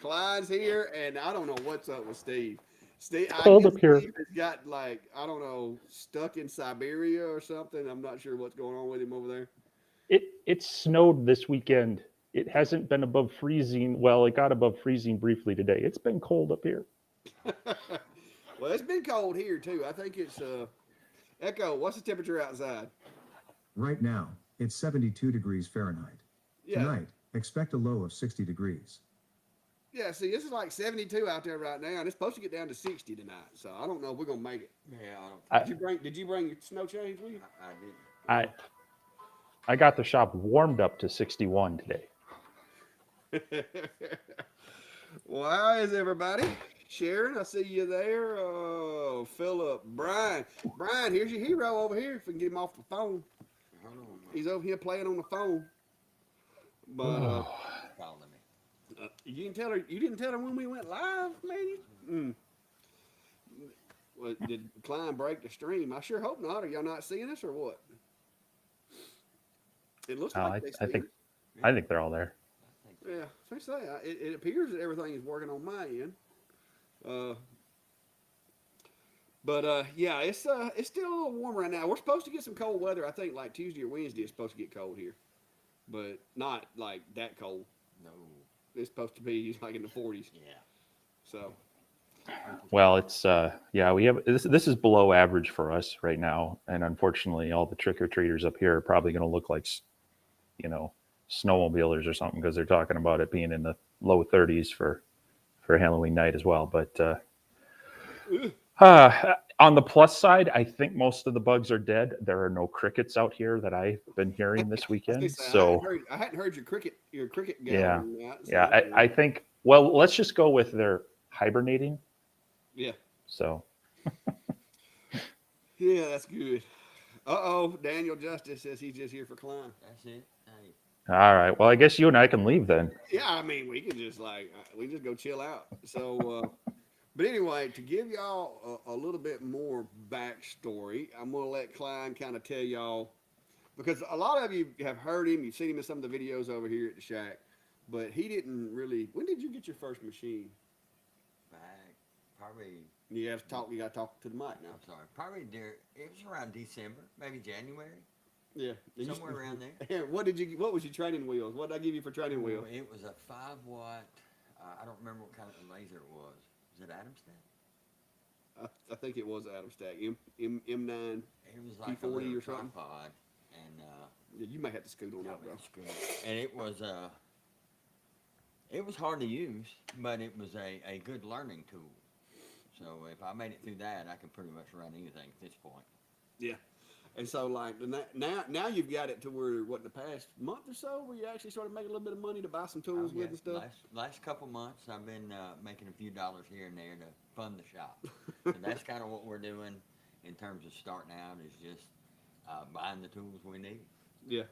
Clyde's here, and I don't know what's up with Steve. Steve, It's I cold guess up here. Steve has got like I don't know, stuck in Siberia or something. I'm not sure what's going on with him over there. It snowed this weekend. It hasn't been above freezing. Well, it got above freezing briefly today. It's been cold up here. Well, it's been cold here too. I think it's Echo. What's the temperature outside? Right now, it's 72 degrees Fahrenheit. Yeah, Tonight, expect a low of 60 degrees. yeah. See, this is like 72 out there right now, and it's supposed to get down to 60 tonight. So I don't know if we're gonna make it. Yeah, I don't I think Did you bring your snow chains with you? I didn't. I I got the shop warmed up to 61 today. Well, how is everybody? Sharon, I see you there. Philip, Brian, here's your hero over here. If we can get him off the phone, Hold on, he's over here playing on the phone. But he's calling me. you didn't tell her. You didn't tell her when we went live, lady. Mm. Well, did Kline break the stream? I sure hope not. Are y'all not seeing us or what? It looks like I, they I see think us. I think they're all there. I think so. Yeah, so I say it appears that everything is working on my end. Uh, but yeah, it's still a little warm right now. We're supposed to get some cold weather. I think like Tuesday or Wednesday it's supposed to get cold here, but not like that cold. No. It's supposed to be like in the 40s. Yeah. So Well, it's yeah, we have this is below average for us right now, and unfortunately, all the trick or treaters up here are probably going to look like you know snowmobilers or something because they're talking about it being in the low 30s for Halloween night as well. But ugh, on the plus side, I think most of the bugs are dead. There are no crickets out here that I've been hearing this I was gonna weekend. say So I hadn't heard your cricket yeah, gathering yet. So yeah, that's I good. think. Well, let's just go with they're hibernating. Yeah, So yeah, that's good. Oh, Daniel Justice says he's just here for Klein. That's it. Hey. all right. Well, I guess you and I can leave then. Yeah, I mean we can just like we just go chill out. So. But anyway, to give y'all a little bit more backstory, I'm going to let Klein kind of tell y'all because a lot of you have heard him, you've seen him in some of the videos over here at the shack, but he didn't really. When did you get your first machine? Back probably. You have to talk. You got to talk to the mic now. I'm sorry. Probably there. It was around December, maybe January, Yeah, somewhere around there. What did you? What was your training wheels? What did I give you for training wheels? It was a 5 watt. I don't remember what kind of laser it was. Was it Adamstack? I think it was Adam Stack M9 It was like a P40 little or something. tripod, and Yeah, you may have to scoot on got up, me bro. the screen. And it was hard to use, but it was a good learning tool. So if I made it through that, I can pretty much run anything at this point. Yeah. And so, like now you've got it to where what in the past month or so, where you actually started making a little bit of money to buy some tools with and stuff. Last couple months, I've been making a few dollars here and there to fund the shop. So that's kind of what we're doing in terms of starting out is just buying the tools we need. Yeah,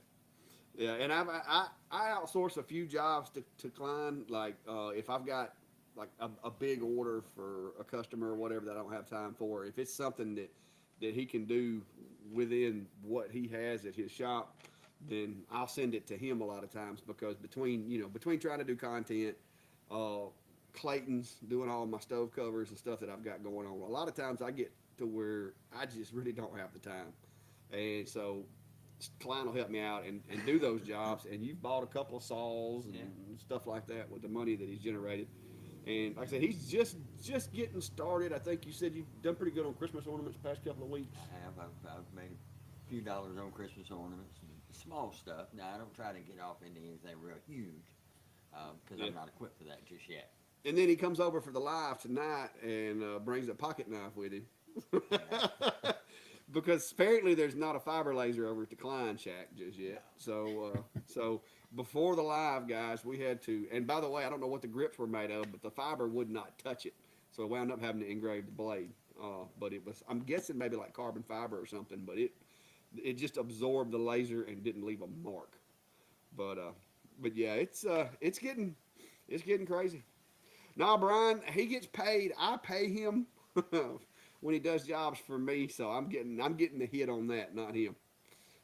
yeah. And I outsource a few jobs to Klein. Like if I've got like a big order for a customer or whatever that I don't have time for, if it's something that he can do within what he has at his shop, then I'll send it to him a lot of times because between trying to do content, uh, Clayton's doing all my stove covers and stuff that I've got going on. A lot of times I get to where I just really don't have the time, and so Klein will help me out and do those jobs. And you've bought a couple of saws and Yeah. stuff like that with the money that he's generated. And like I said, he's just getting started. I think you said you've done pretty good on Christmas ornaments the past couple of weeks. I have. I've made a few dollars on Christmas ornaments and small stuff. Now, I don't try to get off into anything real huge because Yeah. I'm not equipped for that just yet. And then he comes over for the live tonight and brings a pocket knife with him. Because apparently there's not a fiber laser over at the Kline shack just yet. So before the live, guys, we had to. And by the way, I don't know what the grips were made of, but the fiber would not touch it, so I wound up having to engrave the blade. But it was, I'm guessing maybe like carbon fiber or something, but it just absorbed the laser and didn't leave a mark. But yeah, it's getting crazy. Now, Brian, he gets paid. I pay him when he does jobs for me, so I'm getting the hit on that, not him.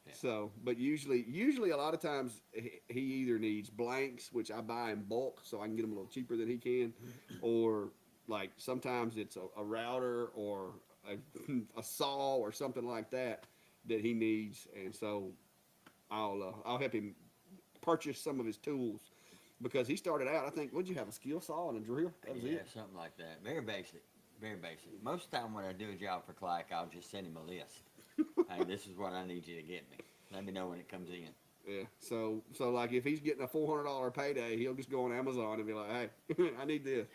Yeah. So, but usually a lot of times he either needs blanks, which I buy in bulk, so I can get them a little cheaper than he can, or like sometimes it's a router or a, a saw or something like that that he needs, and so I'll help him purchase some of his tools because he started out. I think, would you have a skill saw and a drill? That was Yeah, it. something like that. Very basic. Very basic. Most of the time when I do a job for Clyde, I'll just send him a list. Hey, this is what I need you to get me. Let me know when it comes in. Yeah. So like if he's getting a $400 payday, he'll just go on Amazon and be like, hey, I need this.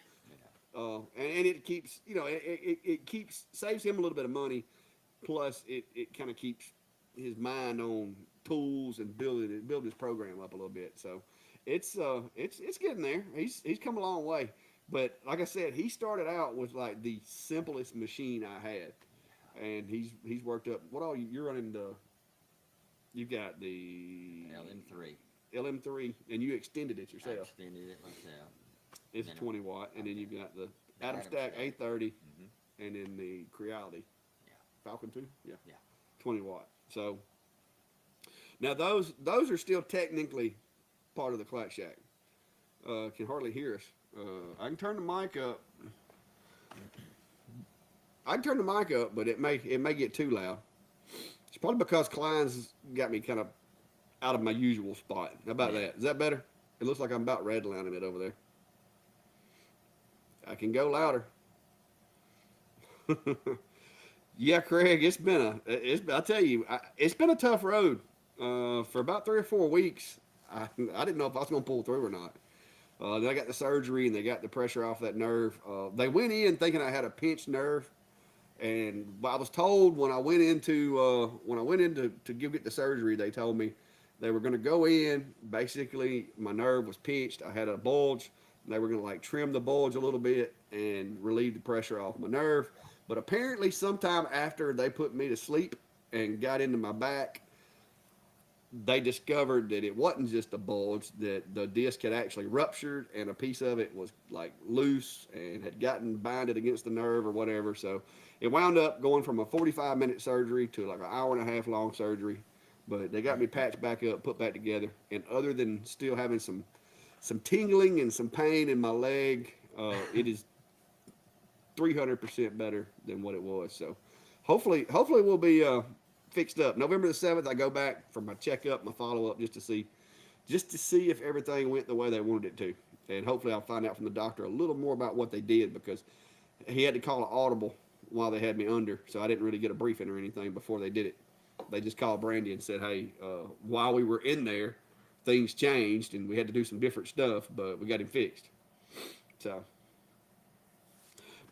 Yeah. And it keeps, it keeps, saves him a little bit of money. Plus it kind of keeps his mind on tools and build his program up a little bit. So it's getting there. He's come a long way. But like I said, he started out with like the simplest machine I had. And he's worked up. What all you're running the? You got the LM3. LM3, and you extended it I yourself. extended it myself. It's a Then 20 watt, and then you've got the Atom Atom Stack Stack. 830, Mm-hmm. and then the Creality. Yeah. Falcon 2? Yeah. Yeah. 20 watt. So now those are still technically part of the Clack Shack. Can hardly hear us. I can turn the mic up. I can turn the mic up, but it may get too loud. It's probably because Kline's got me kind of out of my usual spot. How about Yeah. that? Is that better? It looks like I'm about redlining it over there. I can go louder. Yeah, Craig, I tell you, it's been a tough road. For about 3 or 4 weeks, I didn't know if I was going to pull through or not. Then I got the surgery and they got the pressure off that nerve. They went in thinking I had a pinched nerve, and I was told when I went into to get the surgery, they told me they were going to go in. Basically, my nerve was pinched. I had a bulge. And they were going to like trim the bulge a little bit and relieve the pressure off my nerve. But apparently, sometime after they put me to sleep and got into my back, they discovered that it wasn't just a bulge, that the disc had actually ruptured and a piece of it was like loose and had gotten binded against the nerve or whatever. So it wound up going from a 45-minute surgery to like an hour and a half long surgery. But they got me patched back up, put back together. And other than still having some tingling and some pain in my leg, it is 300% better than what it was. So hopefully we'll be fixed up. November the 7th, I go back for my checkup, my follow-up, just to see if everything went the way they wanted it to. And hopefully I'll find out from the doctor a little more about what they did, because he had to call an audible while they had me under, so I didn't really get a briefing or anything before they did it. They just called Brandy and said, hey, while we were in there, things changed and we had to do some different stuff, but we got him fixed. So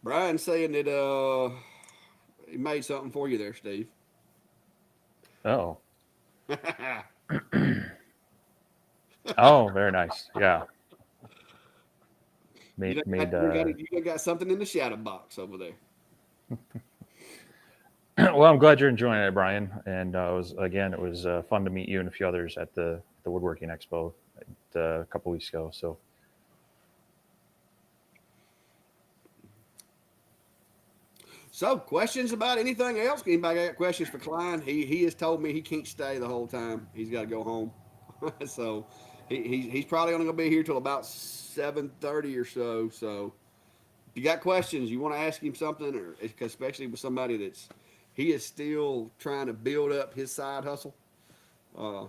Brian's saying that he made something for you there, Steve. Oh. Oh, very nice. Yeah. You got something in the shadow box over there. Well, I'm glad you're enjoying it, Brian. And it was fun to meet you and a few others at the Woodworking Expo a couple weeks ago. So questions about anything else? Anybody got questions for Kline? He has told me he can't stay the whole time. He's got to go home. So he's probably only going to be here till about 7:30 or so. So if you got questions, you want to ask him something, or especially with somebody he is still trying to build up his side hustle.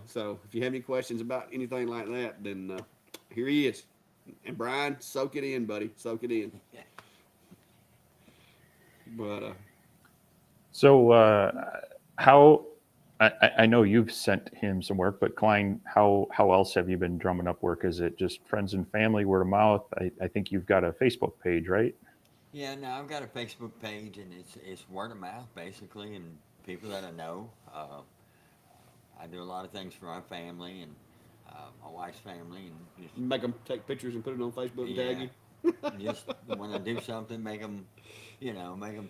So if you have any questions about anything like that, then here he is. And Brian, soak it in, buddy. Soak it in. But how I know you've sent him some work, but Kline, how else have you been drumming up work? Is it just friends and family, word of mouth? I think you've got a Facebook page, right? Yeah, no, I've got a Facebook page, and it's word of mouth basically, and people that I know. I do a lot of things for my family and my wife's family, and just make them take pictures and put it on Facebook and tag you. just when I do something, make them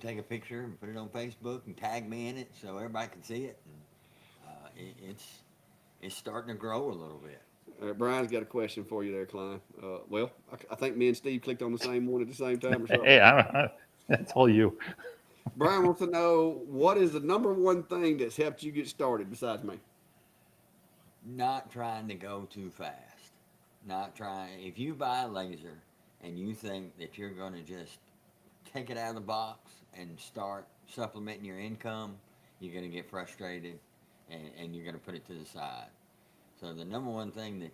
take a picture and put it on Facebook and tag me in it so everybody can see it. And it's starting to grow a little bit. All right, Brian's got a question for you there, Kline. Well, I think me and Steve clicked on the same one at the same time or something. Hey, that's all you. Brian wants to know, what is the number one thing that's helped you get started besides me? not trying to go too fast. Not trying. If you buy a laser and you think that you're going to just take it out of the box and start supplementing your income, you're going to get frustrated and you're going to put it to the side. So the number one thing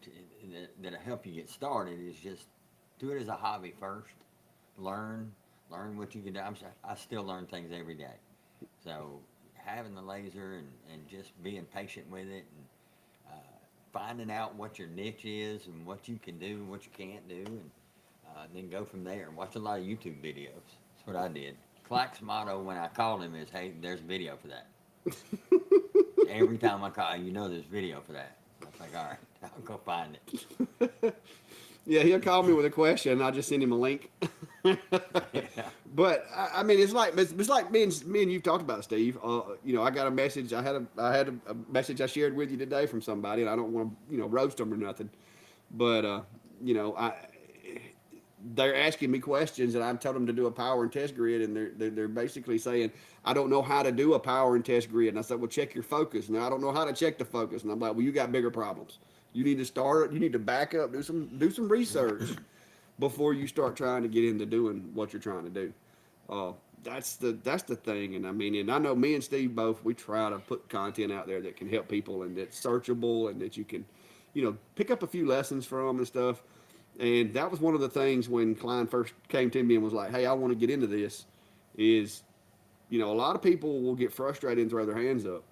that'll help you get started is just do it as a hobby first. Learn, learn what you can do. I still learn things every day. So having the laser and just being patient with it and finding out what your niche is and what you can do and what you can't do, and then go from there. Watch a lot of YouTube videos. That's what I did. Clark's motto when I called him is, "Hey, there's a video for that." Every time I call, there's video for that. I was like, all right, I'll go find it. Yeah, he'll call me with a question, and I'll just send him a link. Yeah. But I mean, it's like me and you've talked about, Steve. I got a message. I had a message I shared with you today from somebody, and I don't want to roast them or nothing. But they're asking me questions, and I'm telling them to do a power and test grid, and they're basically saying, I don't know how to do a power and test grid. And I said, well, check your focus. Now I don't know how to check the focus, and I'm like, well, you got bigger problems. You need to start. You need to back up, do some research before you start trying to get into doing what you're trying to do. That's the thing. And I mean, and I know me and Steve both, we try to put content out there that can help people and that's searchable and that you can, pick up a few lessons from and stuff. And that was one of the things when Kline first came to me and was like, hey, I want to get into this, is, a lot of people will get frustrated and throw their hands up,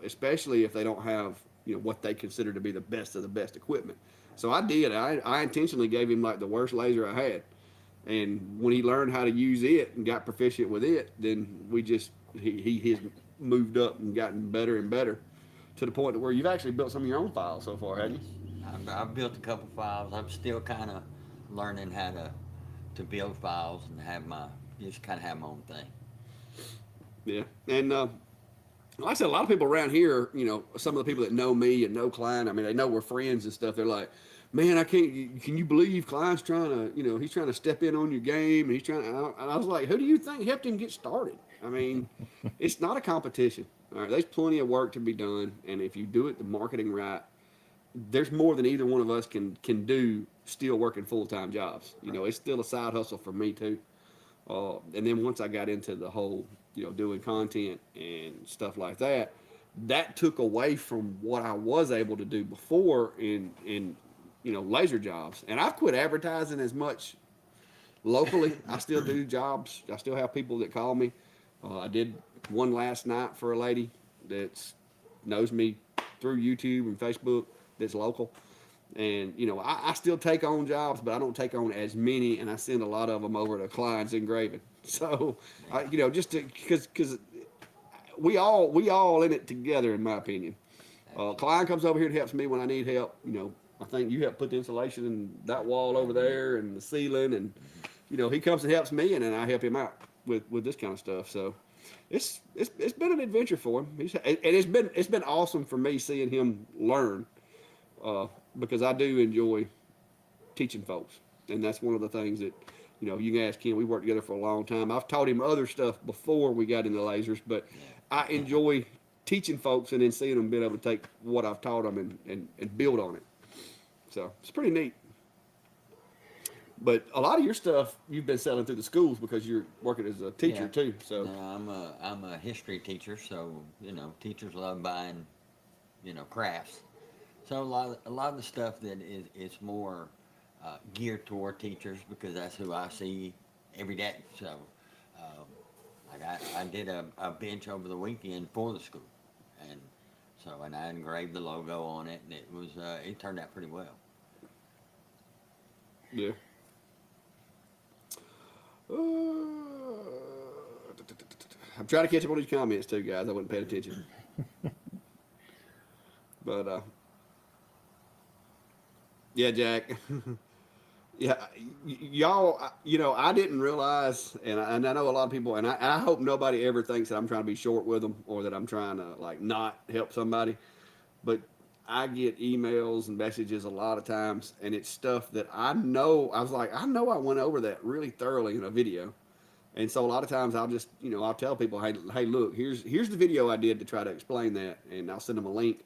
especially if they don't have, what they consider to be the best of the best equipment. So I did. I intentionally gave him like the worst laser I had. And when he learned how to use it and got proficient with it, then he has moved up and gotten better and better to the point where you've actually built some of your own files so far, haven't you? I've built a couple files. I'm still kind of learning how to build files and have my own thing. Yeah. And like I said, a lot of people around here, some of the people that know me and know Kline, I mean, they know we're friends and stuff. They're like, man, can you believe Kline's trying to, he's trying to step in on your game, and he's trying to, and I was like, who do you think helped him get started? I mean, it's not a competition. All right, there's plenty of work to be done, and if you do it the marketing right, there's more than either one of us can do still working full-time jobs. It's still a side hustle for me too. And then once I got into the whole, doing content and stuff like that, that took away from what I was able to do before in laser jobs. And I've quit advertising as much locally. I still do jobs. I still have people that call me. I did one last night for a lady that knows me through YouTube and Facebook that's local. And, I still take on jobs, but I don't take on as many, and I send a lot of them over to Kline's engraving. So, just because we all in it together, in my opinion. Kline comes over here and helps me when I need help. I think you help put the insulation in that wall over there and the ceiling, and he comes and helps me, and then I help him out with this kind of stuff. So it's been an adventure for him. And it's been awesome for me seeing him learn, because I do enjoy teaching folks, and that's one of the things that you can ask Ken. We worked together for a long time. I've taught him other stuff before we got into lasers, but I enjoy teaching folks and then seeing them being able to take what I've taught them and build on it. So it's pretty neat. But a lot of your stuff you've been selling through the schools because you're working as a teacher too. So Yeah, I'm a history teacher, so teachers love buying crafts. So a lot of the stuff that is more geared toward teachers, because that's who I see every day. So like I did a bench over the weekend for the school, and and I engraved the logo on it, and it turned out pretty well. yeah. I'm trying to catch up on these comments too, guys. I wasn't paying attention. But yeah, Jack. Yeah, y'all. I didn't realize, and I know a lot of people, and I hope nobody ever thinks that I'm trying to be short with them or that I'm trying to like not help somebody. But I get emails and messages a lot of times, and it's stuff that I know. I was like, I know I went over that really thoroughly in a video, and so a lot of times I'll just, I'll tell people, hey, look, here's the video I did to try to explain that, and I'll send them a link.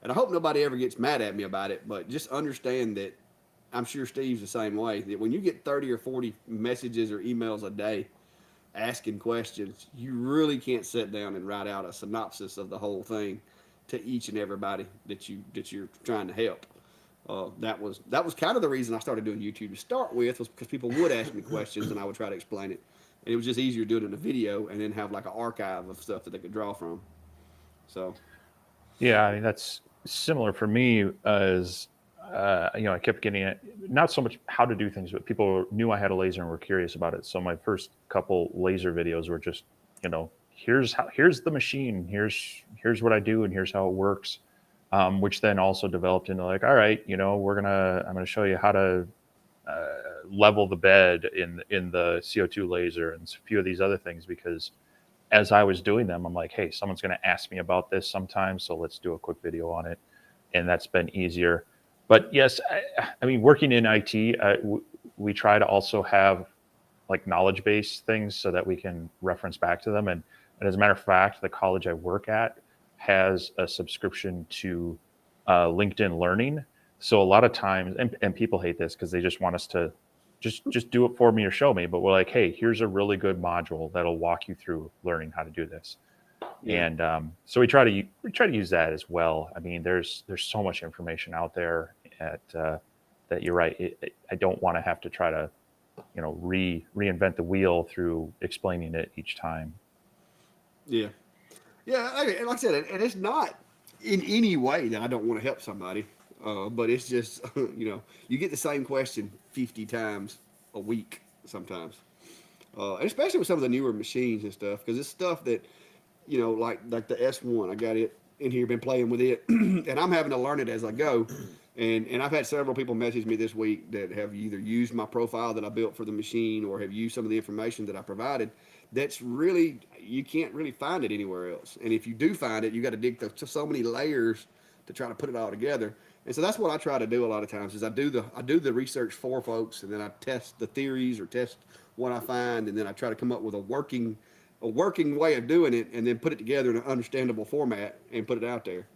and I hope nobody ever gets mad at me about it, but just understand that I'm sure Steve's the same way, that when you get 30 or 40 messages or emails a day asking questions, you really can't sit down and write out a synopsis of the whole thing to each and everybody that you're trying to help. That was kind of the reason I started doing YouTube to start with, was because people would ask me questions and I would try to explain it, and it was just easier doing it in a video and then have like an archive of stuff that they could draw from. So Yeah, I mean that's similar for me as I kept getting it, not so much how to do things, but people knew I had a laser and were curious about it. So my first couple laser videos were just, here's the machine, here's what I do, and here's how it works. Which then also developed into like, all right, I'm gonna show you how to level the bed in the CO2 laser and a few of these other things, because as I was doing them, I'm like, hey, someone's going to ask me about this sometime, so let's do a quick video on it, and that's been easier. But yes, I mean, working in IT, we try to also have like knowledge-based things so that we can reference back to them. And as a matter of fact, the college I work at has a subscription to LinkedIn Learning. So a lot of times, and people hate this because they just want us to just do it for me or show me. But we're like, hey, here's a really good module that'll walk you through learning how to do this. yeah, And so we try to use that as well. I mean, there's so much information out there that you're right. I don't want to have to try to reinvent the wheel through explaining it each time. yeah, yeah. Like I said, and it's not in any way that I don't want to help somebody, but it's just you get the same question 50 times a week sometimes, and especially with some of the newer machines and stuff, because it's stuff that like the S1. I got it in here, been playing with it, and I'm having to learn it as I go. And I've had several people message me this week that have either used my profile that I built for the machine or have used some of the information that I provided. That's really, you can't really find it anywhere else. And if you do find it, you got to dig through so many layers to try to put it all together. And so that's what I try to do a lot of times is I do the research for folks, and then I test the theories or test what I find, and then I try to come up with a working way of doing it, and then put it together in an understandable format and put it out there.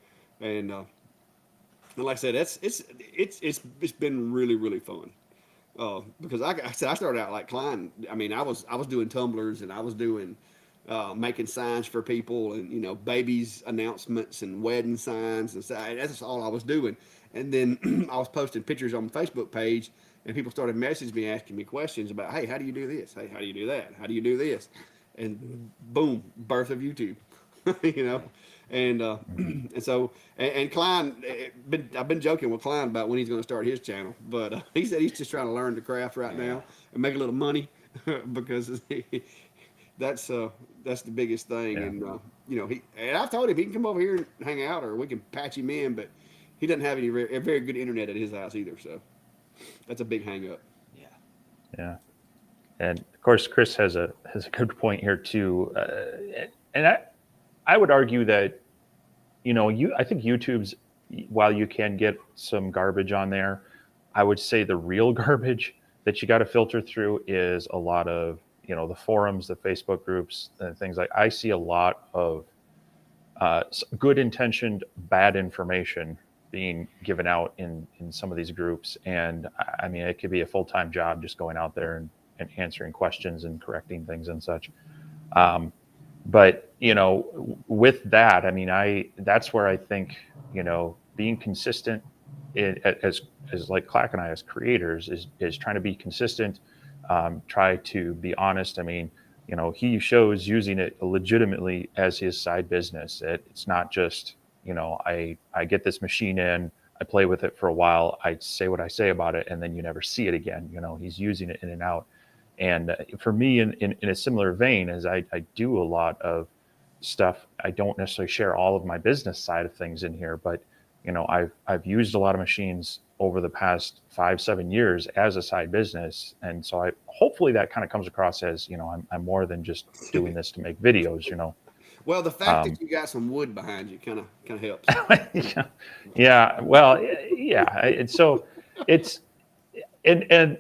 And like I said, it's been really really fun. Because I said I started out like Kline. I mean, I was doing tumblers, and I was doing making signs for people, and babies announcements and wedding signs, and so that's all I was doing. And then I was posting pictures on the Facebook page, and people started messaging me asking me questions about, hey, how do you do this? Hey, how do you do that? How do you do this? And boom, birth of YouTube. you know, and and so and Kline, I've been joking with Kline about when he's going to start his channel, but he said he's just trying to learn the craft right now and make a little money because that's the biggest thing. Yeah. And and I've told him he can come over here and hang out, or we can patch him in, but he doesn't have any very good internet at his house either, so that's a big hang up. Yeah. Yeah. And of course, Chris has a good point here too. And I would argue that I think YouTube's, while you can get some garbage on there, I would say the real garbage that you got to filter through is a lot of the forums, the Facebook groups, and things like. I see a lot of good intentioned bad information being given out in some of these groups, and I mean it could be a full-time job just going out there and answering questions and correcting things and such. But with that, I mean, that's where I think being consistent as like Clack and I as creators is trying to be consistent, try to be honest. I mean, he shows using it legitimately as his side business. It's not just I get this machine in, I play with it for a while, I say what I say about it, and then you never see it again. He's using it in and out. And for me, in a similar vein, as I do a lot of stuff, I don't necessarily share all of my business side of things in here, but I've used a lot of machines over the past 5-7 years as a side business, and so hopefully that kind of comes across as I'm more than just doing this to make videos. Well, the fact that you got some wood behind you kind of helps. Yeah, well, yeah, and so it's and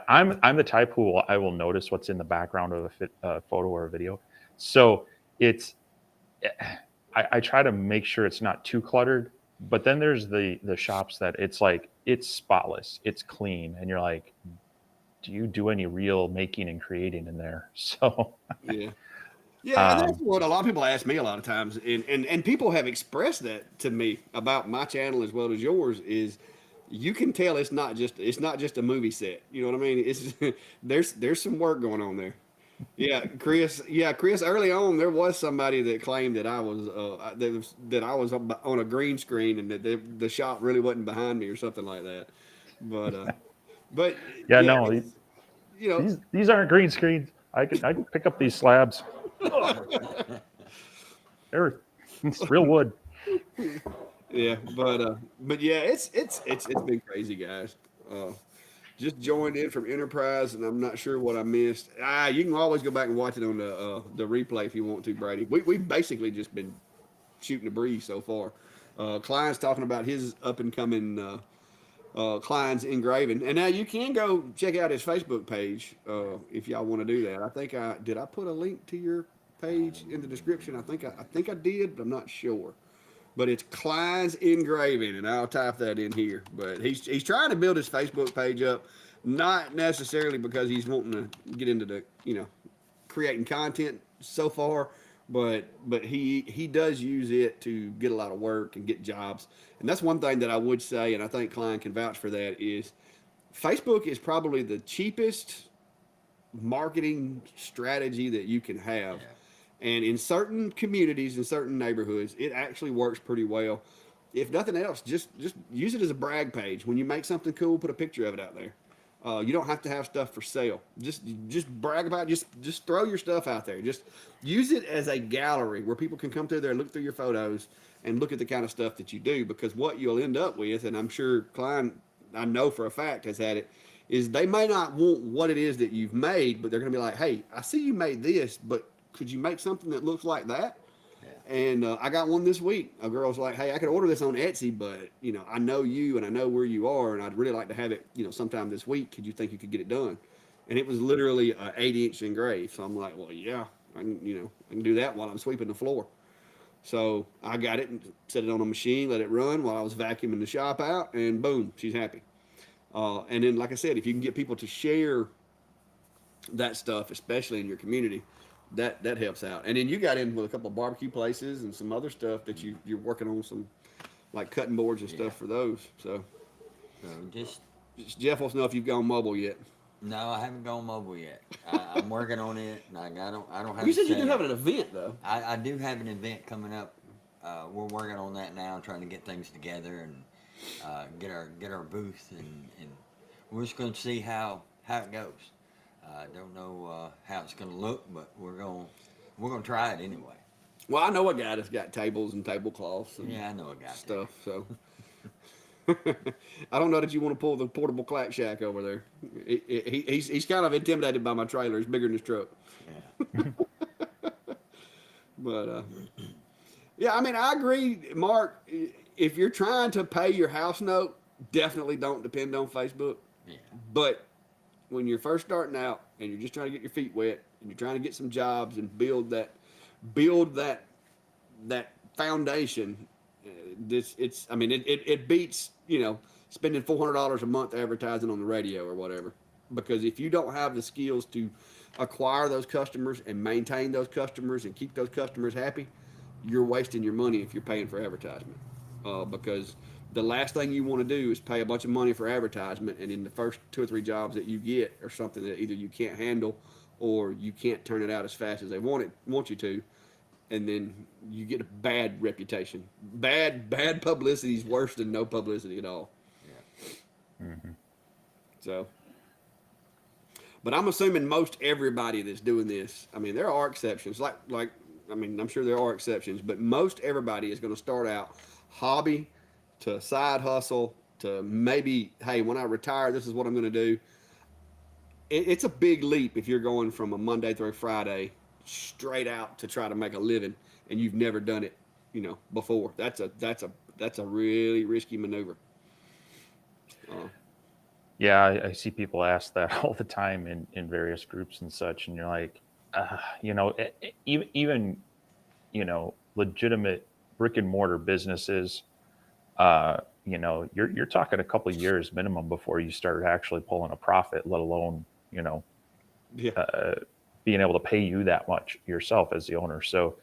I'm the type who I will notice what's in the background of a photo or a video. So I try to make sure it's not too cluttered. But then there's the shops that it's like it's spotless, it's clean, and you're like, do you do any real making and creating in there? So Yeah. Yeah, and that's um, what a lot of people ask me a lot of times, and people have expressed that to me about my channel as well as yours. Is you can tell it's not just a movie set. You know what I mean? It's there's some work going on there. Yeah, Chris. Yeah, Chris. Early on, there was somebody that claimed that I was on a green screen and that the shop really wasn't behind me or something like that. But but yeah, yeah, no, you know, these aren't green screens. I can pick up these slabs. They're it's real wood. yeah. But yeah, it's been crazy, guys. Uh, just joined in from Enterprise, and I'm not sure what I missed. You can always go back and watch it on the replay if you want to, Brady. We've basically just been shooting the breeze so far. Kline's talking about his up and coming Kline's engraving, and now you can go check out his Facebook page if y'all want to do that. I think I put a link to your page in the description. I think I did, but I'm not sure. But it's Kline's engraving, and I'll type that in here. But he's trying to build his Facebook page up, not necessarily because he's wanting to get into the creating content so far, but he does use it to get a lot of work and get jobs. And that's one thing that I would say, and I think Kline can vouch for that, is Facebook is probably the cheapest marketing strategy that you can have. Yeah. And in certain communities, in certain neighborhoods, it actually works pretty well. If nothing else, just use it as a brag page. When you make something cool, put a picture of it out there. You don't have to have stuff for sale. Just brag about it. Just throw your stuff out there. Just use it as a gallery where people can come through there, look through your photos, and look at the kind of stuff that you do. Because what you'll end up with, and I'm sure Kline, I know for a fact, has had it, is they may not want what it is that you've made, but they're going to be like, hey, I see you made this, but could you make something that looks like that? Yeah. And I got one this week. A girl's like, hey, I could order this on Etsy, but I know you and I know where you are, and I'd really like to have it, sometime this week. Could you think you could get it done? And it was literally an 8-inch engraved. So I'm like, well, yeah, I can do that while I'm sweeping the floor. So I got it and set it on a machine, let it run while I was vacuuming the shop out, and boom, she's happy. And then, like I said, if you can get people to share that stuff, especially in your community, that helps out. And then you got in with a couple of barbecue places and some other stuff that you're working on, some like cutting boards and stuff for those. So just Jeff wants to know if you've gone mobile yet. no, I haven't gone mobile yet. I'm working on it, and I don't have. You said you set do up. have an event though. I do have an event coming up. We're working on that now, trying to get things together and get our booth, and we're just going to see how it goes. I don't know how it's going to look, but we're going to try it anyway. Well, I know a guy that's got tables and tablecloths and Yeah, I know a guy. stuff. So I don't know that you want to pull the portable clack shack over there. He's kind of intimidated by my trailer. It's bigger than his truck. Yeah. But yeah, I mean, I agree, Mark. If you're trying to pay your house note, definitely don't depend on Facebook. Yeah. But when you're first starting out and you're just trying to get your feet wet and you're trying to get some jobs and build that foundation, it beats spending $400 a month advertising on the radio or whatever. Because if you don't have the skills to acquire those customers and maintain those customers and keep those customers happy, you're wasting your money if you're paying for advertisement. Because the last thing you want to do is pay a bunch of money for advertisement, and in the first 2 or 3 jobs that you get are something that either you can't handle or you can't turn it out as fast as they want you to, and then you get a bad reputation. Bad publicity is worse than no publicity at all. Yeah. Mm-hmm. So, but I'm assuming most everybody that's doing this, I mean, there are exceptions. I'm sure there are exceptions, but most everybody is going to start out hobby to side hustle to maybe, hey, when I retire, this is what I'm going to do. It's a big leap if you're going from a Monday through Friday straight out to try to make a living and you've never done it, before. That's a really risky maneuver. Yeah, I see people ask that all the time in various groups and such, and you're like, even legitimate brick and mortar businesses, you're talking a couple of years minimum before you start actually pulling a profit, let alone, Yeah. being able to pay you that much yourself as the owner. So,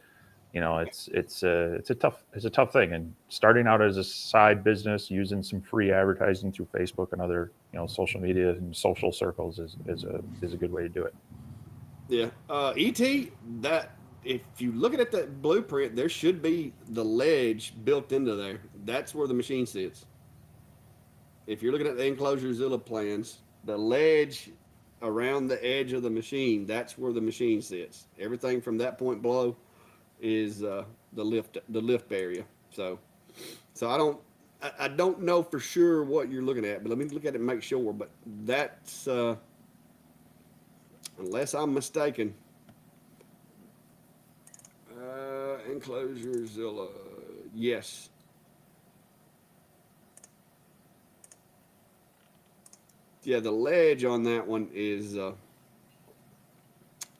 it's a tough thing. And starting out as a side business, using some free advertising through Facebook and other, social media and social circles is a good way to do it. Yeah. ET, that if you look at that blueprint, there should be the ledge built into there. That's where the machine sits. If you're looking at the enclosure Zilla plans, the ledge around the edge of the machine, that's where the machine sits. Everything from that point below is the lift area. So I don't know for sure what you're looking at, but let me look at it and make sure. But that's unless I'm mistaken. Enclosure Zilla, yes. Yeah, the ledge on that one is. You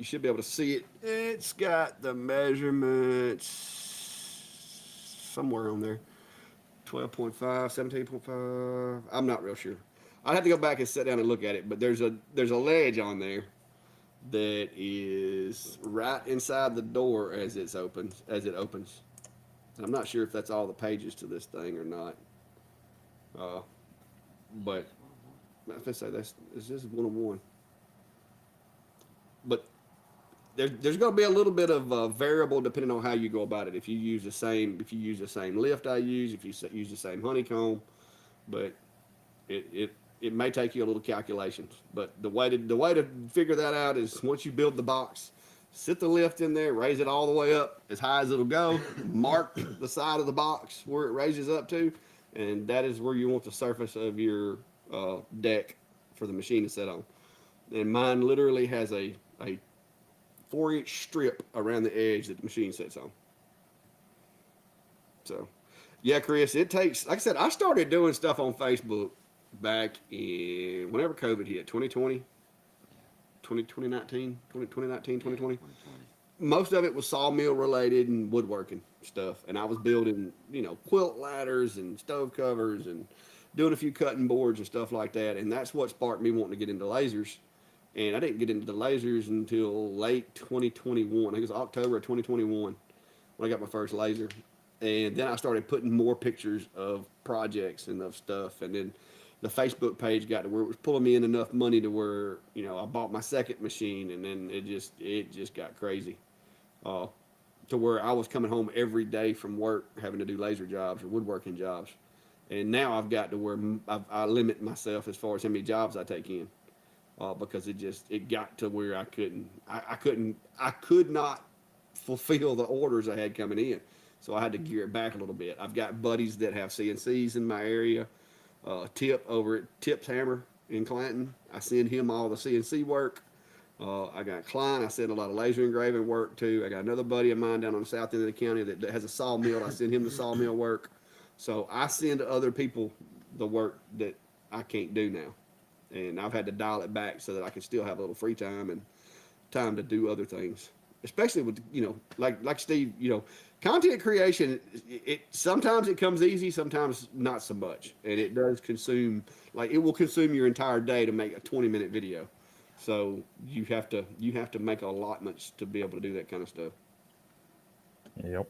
should be able to see it. It's got the measurements somewhere on there. 12.5, 17.5. I'm not real sure. I'd have to go back and sit down and look at it, but there's a ledge on there that is right inside the door as it opens. And I'm not sure if that's all the pages to this thing or not. But I say this is 101. But there's going to be a little bit of variable depending on how you go about it. If you use the same lift I use, if you use the same honeycomb, but it may take you a little calculations. But the way to figure that out is once you build the box, sit the lift in there, raise it all the way up as high as it'll go, mark the side of the box where it raises up to, and that is where you want the surface of your deck for the machine to sit on. And mine literally has a 4-inch strip around the edge that the machine sits on. So, yeah, Chris, it takes, like I said, I started doing stuff on Facebook back in whenever COVID hit, 2020, 2019, 2020. Most of it was sawmill related and woodworking stuff. And I was building, quilt ladders and stove covers and doing a few cutting boards and stuff like that. And that's what sparked me wanting to get into lasers. And I didn't get into the lasers until late 2021. I think it was October of 2021 when I got my first laser. And then I started putting more pictures of projects and of stuff. And then the Facebook page got to where it was pulling me in enough money to where, I bought my second machine. And then it just got crazy. To where I was coming home every day from work having to do laser jobs or woodworking jobs. And now I've got to where I limit myself as far as how many jobs I take in. Because it got to where I could not fulfill the orders I had coming in. So I had to gear it back a little bit. I've got buddies that have CNCs in my area. Tip over at Tip's Hammer in Clanton. I send him all the CNC work. I got Kline. I send a lot of laser engraving work too. I got another buddy of mine down on the south end of the county that has a sawmill. I send him the sawmill work. So I send to other people the work that I can't do now. And I've had to dial it back so that I can still have a little free time and time to do other things. Especially with, like Steve, content creation, it sometimes it comes easy, sometimes not so much. And it does consume, it will consume your entire day to make a 20-minute video. So you have to make allotments to be able to do that kind of stuff. Yep.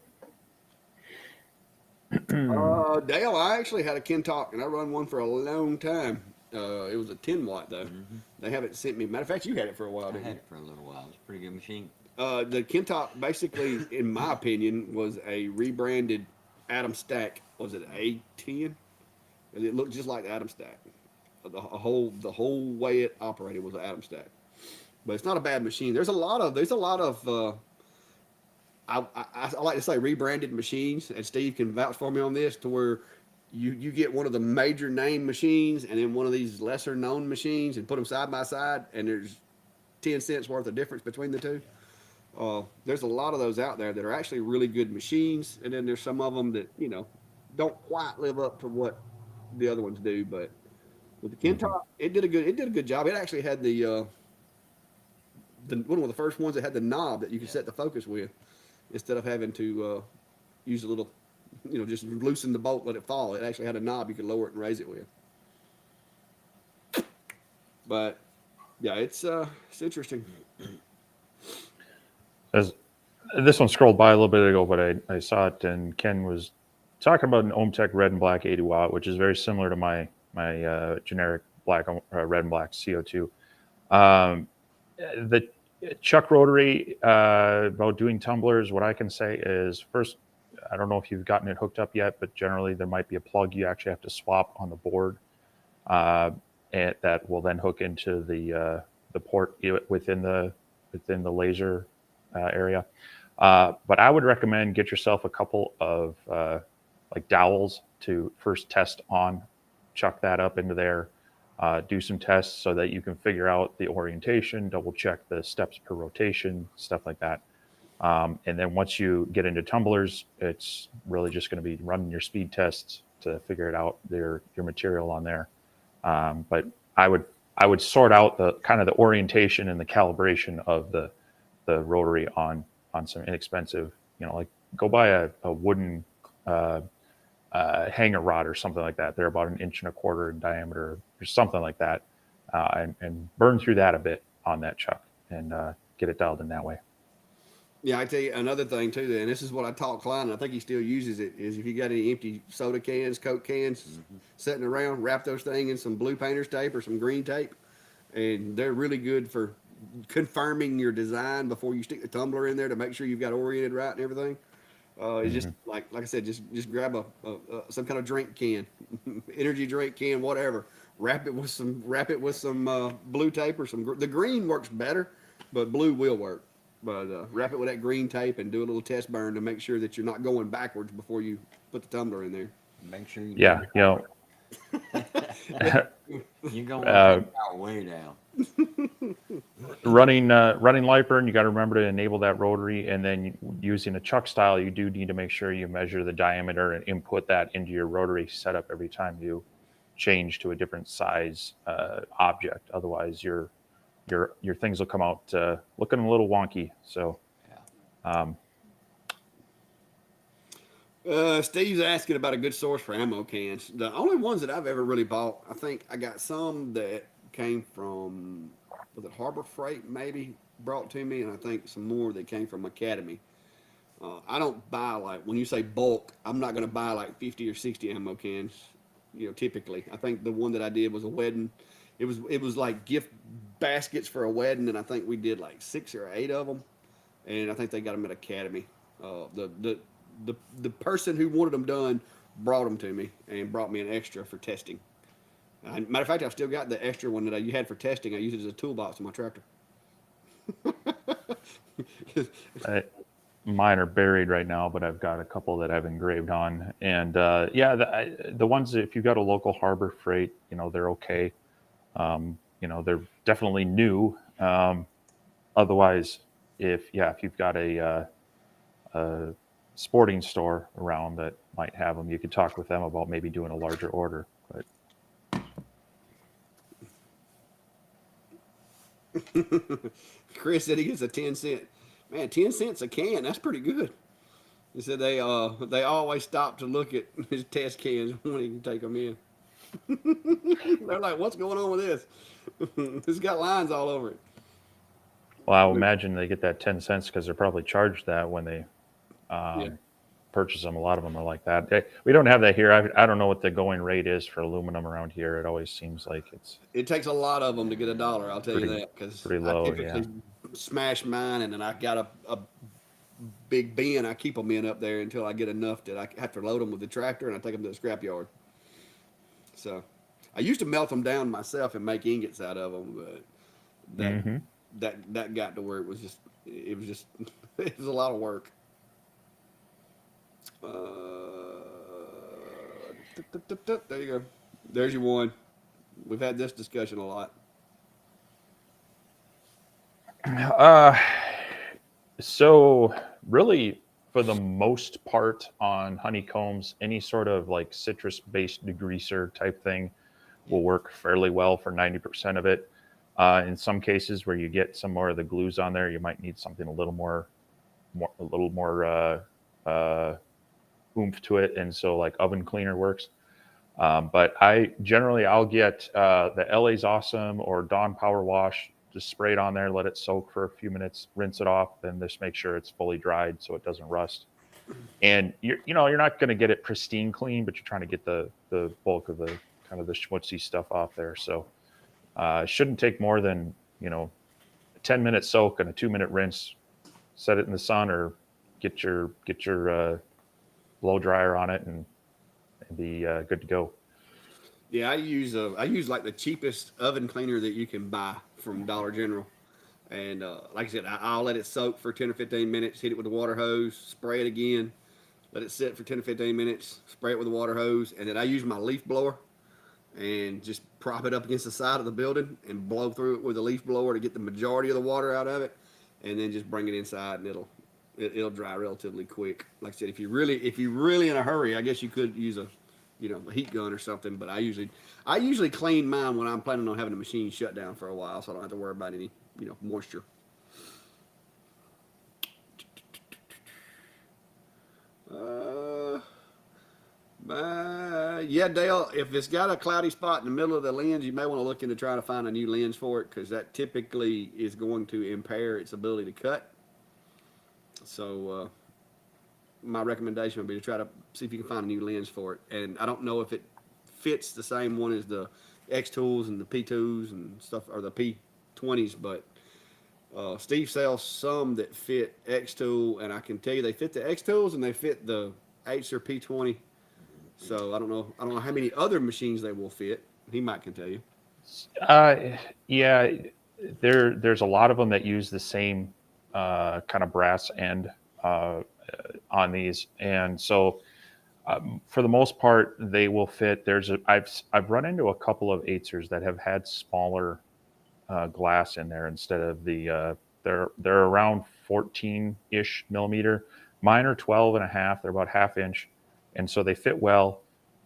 Dale, I actually had a Kentalk, and I run one for a long time. It was a 10 watt though. Mm-hmm. They haven't sent me. Matter of fact, you had it for a while. I had it for a little while. It's a pretty good machine. The Kentalk, basically, in my opinion, was a rebranded Atom Stack. Was it A10? It looked just like the Atom Stack. The whole way it operated was an Atom Stack. But it's not a bad machine. There's a lot of I like to say rebranded machines, and Steve can vouch for me on this, to where you get one of the major name machines and then one of these lesser known machines and put them side by side, and there's 10 cents worth of difference between the two. There's a lot of those out there that are actually really good machines, and then there's some of them that don't quite live up to what the other ones do. But with the Kentalk, it did a good job. It actually had the one of the first ones that had the knob that you could set the focus with, instead of having to use a little, just loosen the bolt, let it fall. It actually had a knob you could lower it and raise it with. But yeah, it's interesting. As this one scrolled by a little bit ago, but I saw it, and Ken was talking about an Ohmtech red and black 80 watt, which is very similar to my generic black red and black CO2. Um, the Chuck rotary about doing tumblers. What I can say is, first, I don't know if you've gotten it hooked up yet, but generally there might be a plug you actually have to swap on the board, uh, and that will then hook into the port within the laser area. But I would recommend get yourself a couple of like dowels to first test on, chuck that up into there, do some tests so that you can figure out the orientation, double check the steps per rotation, stuff like that. And then once you get into tumblers, it's really just going to be running your speed tests to figure it out, your material on there. But I would sort out the kind of the orientation and the calibration of the rotary on some inexpensive, like go buy a wooden hanger rod or something like that. They're about 1.25 inches in diameter or something like that, and burn through that a bit on that chuck and get it dialed in that way. Yeah, I tell you another thing too. And this is what I taught Kline, and I think he still uses it. Is if you got any empty soda cans, Coke cans sitting around, wrap those things in some blue painter's tape or some green tape, and they're really good for confirming your design before you stick the tumbler in there to make sure you've got oriented right and everything. It's just like I said, just grab a some kind of drink can, energy drink can, whatever. Wrap it with some blue tape or the green works better, but blue will work. But wrap it with that green tape and do a little test burn to make sure that you're not going backwards before you put the tumbler in there. Make sure you Yeah, do you're going to Uh, take our way down. running light burn, you got to remember to enable that rotary, and then using a chuck style, you do need to make sure you measure the diameter and input that into your rotary setup every time you change to a different size object. Otherwise, your things will come out looking a little wonky. So, Yeah. Steve's asking about a good source for ammo cans. The only ones that I've ever really bought, I think I got some that came from, was it Harbor Freight maybe brought to me, and I think some more that came from Academy. I don't buy when you say bulk, I'm not going to buy like 50 or 60 ammo cans. Typically, I think the one that I did was a wedding. It was like gift baskets for a wedding, and I think we did like 6 or 8 of them, and I think they got them at Academy. The person who wanted them done brought them to me and brought me an extra for testing. Matter of fact, I've still got the extra one that you had for testing. I use it as a toolbox in my tractor. mine are buried right now, but I've got a couple that I've engraved on. And the ones, if you've got a local Harbor Freight, they're okay. They're definitely new. Otherwise, if you've got a sporting store around that might have them, you could talk with them about maybe doing a larger order. But Chris said he gets a 10 cent. Man, 10 cents a can. That's pretty good. He said they always stop to look at his test cans when he can take them in. They're like, "What's going on with this? It's got lines all over it." well, I imagine they get that 10 cents because they're probably charged that when they Yeah. purchase them. A lot of them are like that. We don't have that here. I don't know what the going rate is for aluminum around here. It always seems like it's It takes a lot of them to get $1. I'll tell you Pretty- that, because pretty I low, typically smash mine, and then I got a big bin. I keep them in up there until I get enough that I have to load them with the tractor, and I take them to the scrapyard. So I used to melt them down myself and make ingots out of them, but that Mhm. that got to where it was just it was a lot of work. There you go. There's your one. We've had this discussion a lot. So really, for the most part on honeycombs, any sort of like citrus-based degreaser type thing will work fairly well for 90% of it. In some cases where you get some more of the glues on there, you might need something a little more oomph to it, and so like oven cleaner works. But I'll get the LA's Awesome or Dawn Power Wash. Just spray it on there, let it soak for a few minutes, rinse it off, then just make sure it's fully dried so it doesn't rust. And you're not going to get it pristine clean, but you're trying to get the bulk of the kind of the schmutzy stuff off there. So it shouldn't take more than a 10-minute soak and a 2-minute rinse. Set it in the sun or get your blow dryer on it and be good to go. Yeah, I use like the cheapest oven cleaner that you can buy from Dollar General, and like I said, I'll let it soak for 10 or 15 minutes. Hit it with the water hose, spray it again, let it sit for 10 or 15 minutes, spray it with the water hose, and then I use my leaf blower and just prop it up against the side of the building and blow through it with a leaf blower to get the majority of the water out of it, and then just bring it inside and it'll dry relatively quick. Like I said, if you're really in a hurry, I guess you could use a heat gun or something. But I usually clean mine when I'm planning on having the machine shut down for a while, so I don't have to worry about any moisture. Uh, yeah, Dale. If it's got a cloudy spot in the middle of the lens, you may want to look into trying to find a new lens for it because that typically is going to impair its ability to cut. So my recommendation would be to try to see if you can find a new lens for it. And I don't know if it fits the same one as the X tools and the P2s and stuff, or the P20s, but Steve sells some that fit X tool, and I can tell you they fit the X tools and they fit the H or P20. So I don't know how many other machines they will fit. He might can tell you. Yeah, there's a lot of them that use the same kind of brass end uh, on these, and so for the most part they will fit. I've run into a couple of Aitsers that have had smaller glass in there instead of they're around 14-ish millimeter. Mine are 12 and a half. They're about half inch, and so they fit well.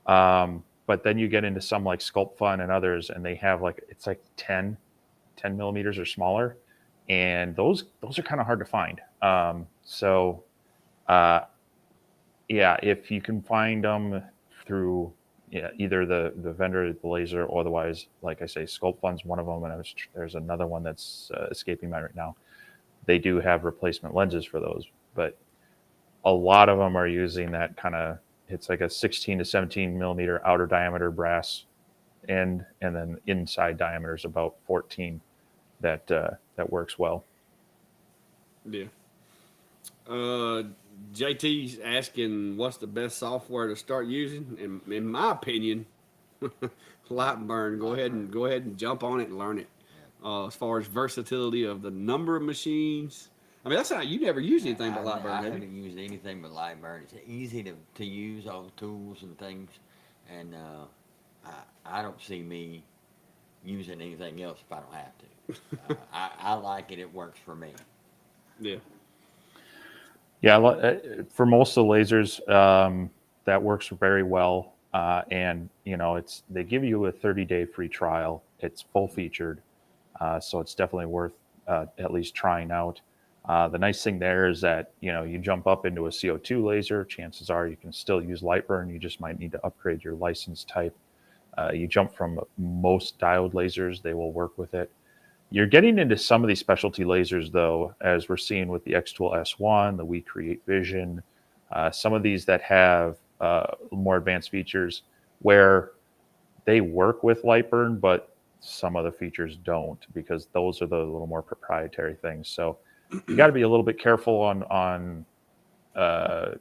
But then you get into some like Sculpt Fun and others, and they have it's like 10 millimeters or smaller, and those are kind of hard to find. So uh, yeah, if you can find them through either the vendor, the laser, or otherwise, like I say, Sculpt Fun's one of them, and there's another one that's escaping me right now. They do have replacement lenses for those, but a lot of them are using that kind of, it's like a 16 to 17 millimeter outer diameter brass end, and then inside diameter is about 14. That works well. Yeah. JT's asking what's the best software to start using. In my opinion, Lightburn. Go ahead and jump on it and learn it. As far as versatility of the number of machines, I mean that's not you never used anything but Lightburn, I have you? haven't used anything but Lightburn. It's easy to use, all the tools and things, and I don't see me using anything else if I don't have to. I like it. It works for me. Yeah. Yeah, for most of the lasers, that works very well. And they give you a 30-day free trial. It's full featured, so it's definitely worth at least trying out. The nice thing there is that you jump up into a CO2 laser. Chances are you can still use Lightburn. You just might need to upgrade your license type. You jump from most diode lasers; they will work with it. You're getting into some of these specialty lasers, though, as we're seeing with the X-Tool S1, the We Create Vision, some of these that have more advanced features where they work with Lightburn, but some other features don't, because those are the little more proprietary things. So you got to be a little bit careful on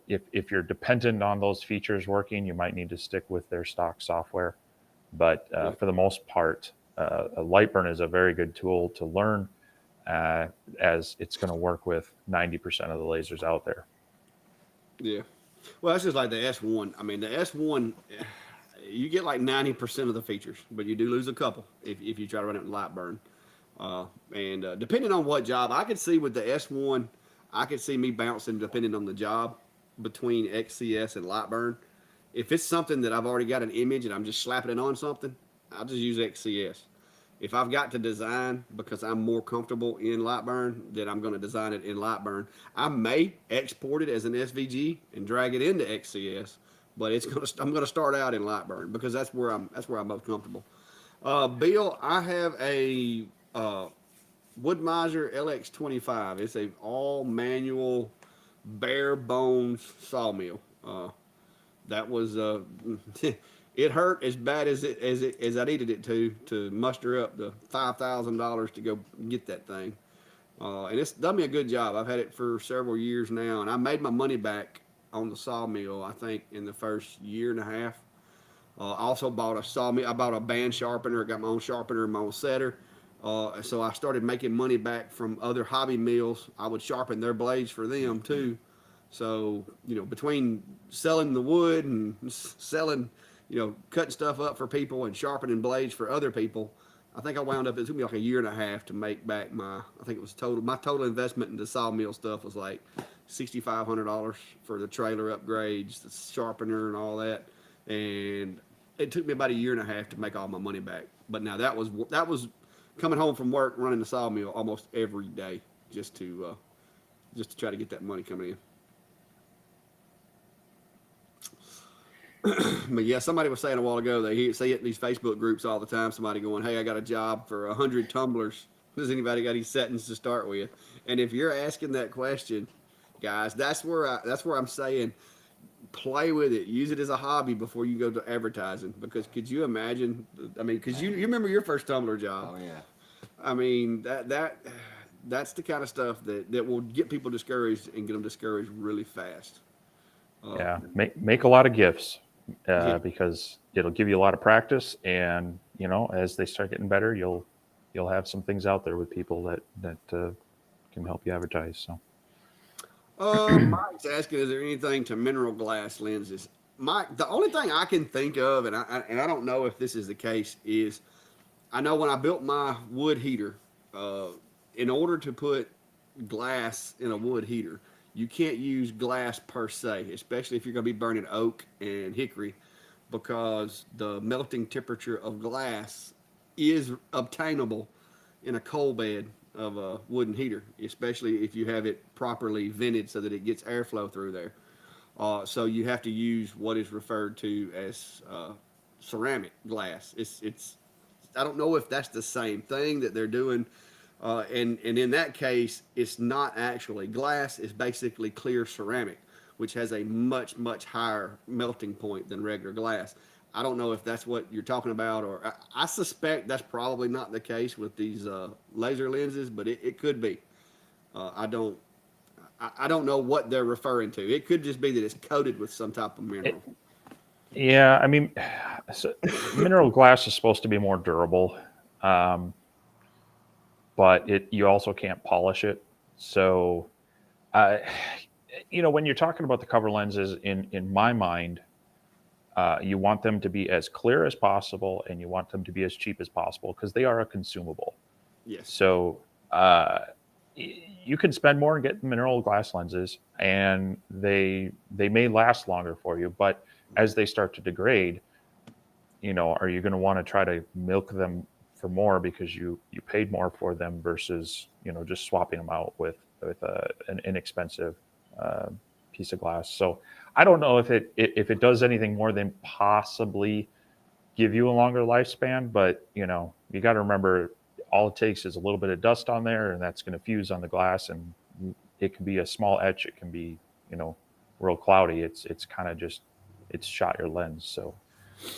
if you're dependent on those features working, you might need to stick with their stock software. But Yeah. for the most part, a Lightburn is a very good tool to learn, as it's going to work with 90% of the lasers out there. Yeah. Well, that's just like the S1. I mean, the S1, you get like 90% of the features, but you do lose a couple if you try to run it in Lightburn. And depending on what job, I could see with the S1, I could see me bouncing depending on the job between XCS and Lightburn. If it's something that I've already got an image and I'm just slapping it on something, I'll just use XCS. If I've got to design because I'm more comfortable in Lightburn, then I'm going to design it in Lightburn. I may export it as an SVG and drag it into XCS, but I'm going to start out in Lightburn because that's where I'm most comfortable. Bill, I have a Woodmiser LX25. It's a all manual, bare bones sawmill. That was it hurt as bad as I needed it to muster up the $5,000 to go get that thing. And it's done me a good job. I've had it for several years now, and I made my money back on the sawmill. I think in the first year and a half. I also bought a sawmill. I bought a band sharpener. Got my own sharpener, my own setter. So I started making money back from other hobby mills. I would sharpen their blades for them too. So, between selling the wood and selling, cutting stuff up for people and sharpening blades for other people, I think I wound up, it took me like a year and a half to make back I think it was my total investment in the sawmill stuff was like $6,500 for the trailer upgrades, the sharpener and all that. And it took me about a year and a half to make all my money back. But now that was coming home from work, running the sawmill almost every day just to try to get that money coming in. But yeah, somebody was saying a while ago they see it in these Facebook groups all the time. Somebody going, "Hey, I got a job for 100 tumblers. Does anybody got any settings to start with?" And if you're asking that question, guys, that's where I'm saying, play with it, use it as a hobby before you go to advertising. Because could you imagine? I mean, because you remember your first tumbler job. Oh yeah. I mean that's the kind of stuff that will get people discouraged and get them discouraged really fast. Yeah, make a lot of gifts Yeah. because it'll give you a lot of practice, and as they start getting better, you'll have some things out there with people that can help you advertise. So Mike's asking, is there anything to mineral glass lenses? Mike, the only thing I can think of, and I don't know if this is the case, is I know when I built my wood heater, uh, in order to put glass in a wood heater, you can't use glass per se, especially if you're going to be burning oak and hickory, because the melting temperature of glass is obtainable in a coal bed of a wooden heater, especially if you have it properly vented so that it gets airflow through there. So you have to use what is referred to as ceramic glass. It's I don't know if that's the same thing that they're doing. And in that case, it's not actually glass. It's basically clear ceramic, which has a much, much higher melting point than regular glass. I don't know if that's what you're talking about, or I suspect that's probably not the case with these laser lenses, but it could be. I don't know what they're referring to. It could just be that it's coated with some type of mineral. yeah, I mean, so mineral glass is supposed to be more durable, but you also can't polish it. So, uh, when you're talking about the cover lenses, in my mind, you want them to be as clear as possible, and you want them to be as cheap as possible because they are a consumable. Yes. So you can spend more and get mineral glass lenses, and they may last longer for you. But as they start to degrade, are you going to want to try to milk them for more because you paid more for them versus just swapping them out with an inexpensive piece of glass? So I don't know if it does anything more than possibly give you a longer lifespan, but you got to remember all it takes is a little bit of dust on there, and that's going to fuse on the glass, and it can be a small etch, it can be real cloudy. It's kind of just it's shot your lens. So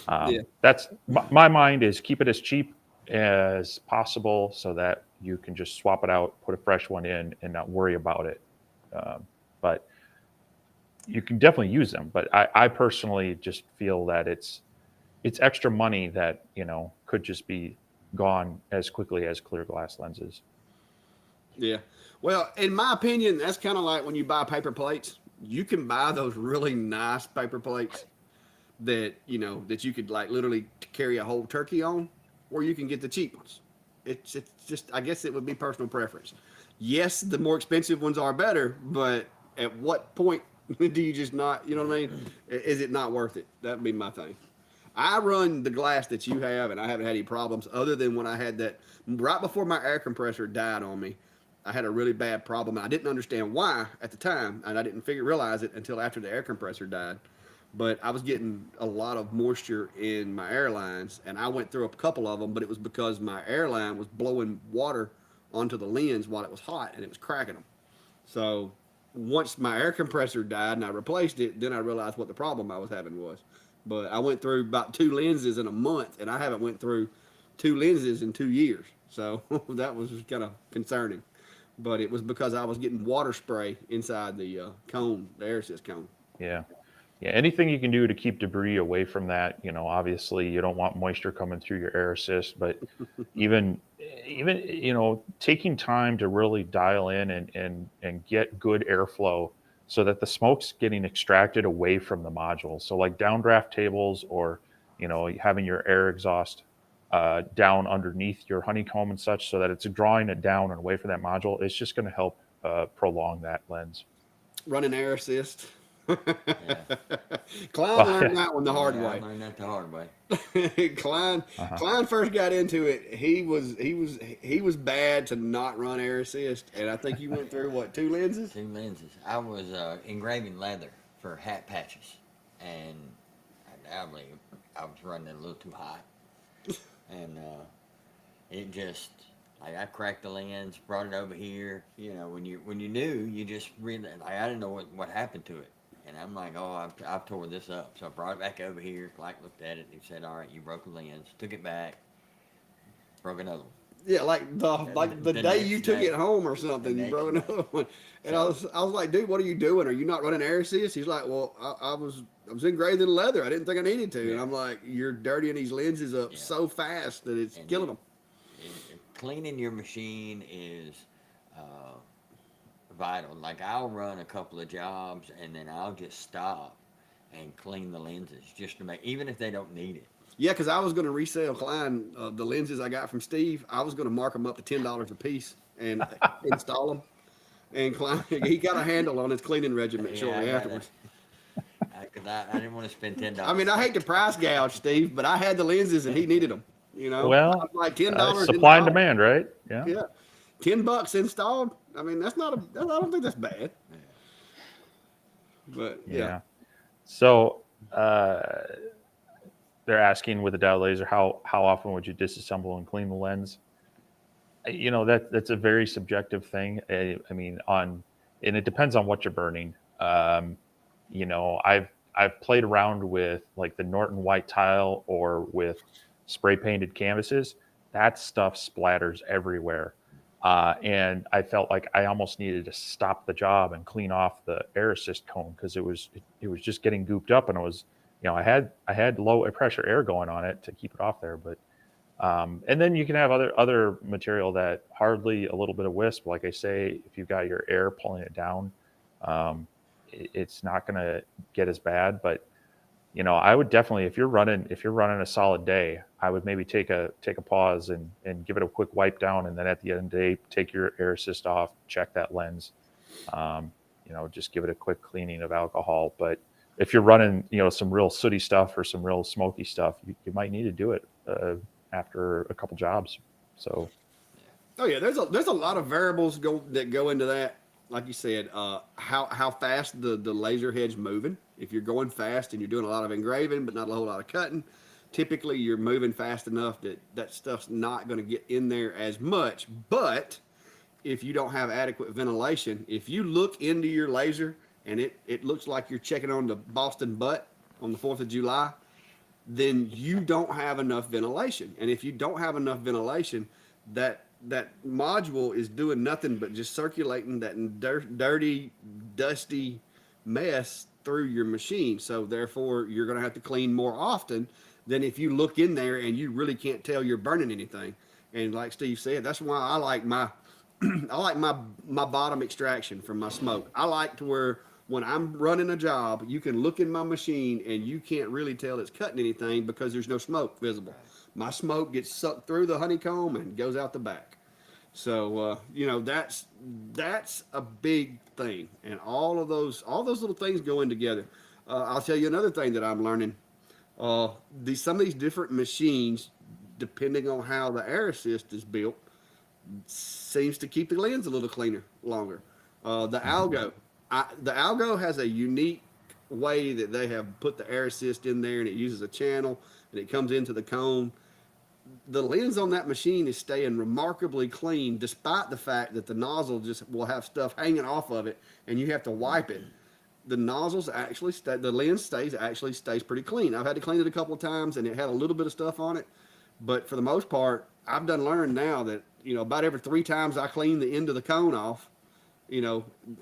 Yeah. that's my mind is keep it as cheap as possible so that you can just swap it out, put a fresh one in, and not worry about it. But you can definitely use them. But I personally just feel that it's extra money that could just be gone as quickly as clear glass lenses. Yeah. Well, in my opinion, that's kind of like when you buy paper plates. You can buy those really nice paper plates that that you could like literally carry a whole turkey on, or you can get the cheap ones. It's just, I guess it would be personal preference. Yes, the more expensive ones are better, but at what point do you just not, what I mean? Is it not worth it? That'd be my thing. I run the glass that you have, and I haven't had any problems other than when I had that right before my air compressor died on me. I had a really bad problem. I didn't understand why at the time, and I didn't realize it until after the air compressor died. But I was getting a lot of moisture in my airlines, and I went through a couple of them. But it was because my airline was blowing water onto the lens while it was hot, and it was cracking them. So once my air compressor died and I replaced it, then I realized what the problem I was having was. But I went through about 2 lenses in a month, and I haven't went through 2 lenses in 2 years. So that was kind of concerning. But it was because I was getting water spray inside the cone, the air assist cone. Yeah. Yeah, anything you can do to keep debris away from that, obviously you don't want moisture coming through your air assist, but even taking time to really dial in and get good airflow so that the smoke's getting extracted away from the module. So like downdraft tables or, having your air exhaust down underneath your honeycomb and such so that it's drawing it down and away from that module, it's just going to help prolong that lens. Running air assist. Yeah. Kline learned that one the hard Yeah, I way. learned that the hard way. Kline Uh-huh. Kline first got into it. He was bad to not run air assist, and I think you went through what 2 lenses. 2 lenses. I was engraving leather for hat patches, and undoubtedly I was running it a little too hot, and it just I cracked the lens, brought it over here. When you knew, you just really I didn't know what happened to it. And I'm like, oh, I've tore this up. So I brought it back over here. Clark looked at it and he said, all right, you broke a lens. Took it back, broke another one. Yeah, like the The day next you took day. it home or something, The you broke next another one. And So- I was like, dude, what are you doing? Are you not running air assist? He's like, well, I was engraving leather. I didn't think I needed to. And Yeah. I'm like, you're dirtying these lenses up Yeah. so fast that it's And killing them. Cleaning your machine is vital. Like I'll run a couple of jobs and then I'll just stop and clean the lenses just to make, even if they don't need it. Yeah, because I was going to resell Kline the lenses I got from Steve. I was going to mark them up to $10 a piece and install them. And Kline, he got a handle on his cleaning regimen Yeah, I shortly got afterwards. Because I didn't want to spend $10. I mean, I hate to price gouge Steve, but I had the lenses and he needed them. I Well, was like $10 supply and installed. demand, right? Yeah. Yeah, $10 installed. I mean, that's not I don't think that's bad. But yeah. Yeah. So they're asking with a diode laser, how often would you disassemble and clean the lens? That's a very subjective thing. I mean, and it depends on what you're burning. I've played around with like the Norton white tile or with spray painted canvases. That stuff splatters everywhere. And I felt like I almost needed to stop the job and clean off the air assist cone because it was just getting gooped up, and it was, I had low pressure air going on it to keep it off there. But and then you can have other material that hardly a little bit of wisp. Like I say, if you've got your air pulling it down, it's not going to get as bad. But I would definitely, if you're running a solid day, I would maybe take a pause and give it a quick wipe down, and then at the end of the day, take your air assist off, check that lens, just give it a quick cleaning of alcohol. But if you're running, some real sooty stuff or some real smoky stuff, you might need to do it after a couple jobs. So, Oh yeah, there's a lot of variables that go into that. Like you said, how fast the laser head's moving. If you're going fast and you're doing a lot of engraving but not a whole lot of cutting, typically you're moving fast enough that stuff's not going to get in there as much. But if you don't have adequate ventilation, if you look into your laser and it looks like you're checking on the Boston butt on the 4th of July, then you don't have enough ventilation. And if you don't have enough ventilation, that module is doing nothing but just circulating that dirty, dusty mess through your machine. So therefore, you're going to have to clean more often than if you look in there and you really can't tell you're burning anything. And like Steve said, that's why I like my my bottom extraction from my smoke. I like to where when I'm running a job, you can look in my machine and you can't really tell it's cutting anything because there's no smoke visible. My smoke gets sucked through the honeycomb and goes out the back. So that's a big thing, and all those little things go in together. I'll tell you another thing that I'm learning. Some of these different machines, depending on how the air assist is built, seems to keep the lens a little cleaner longer. The algo, the algo has a unique way that they have put the air assist in there, and it uses a channel and it comes into the cone. The lens on that machine is staying remarkably clean, despite the fact that the nozzle just will have stuff hanging off of it, and you have to wipe it. The nozzles actually stay, the lens stays pretty clean. I've had to clean it a couple of times, and it had a little bit of stuff on it, but for the most part, I've done learned now that about every 3 times I clean the end of the cone off,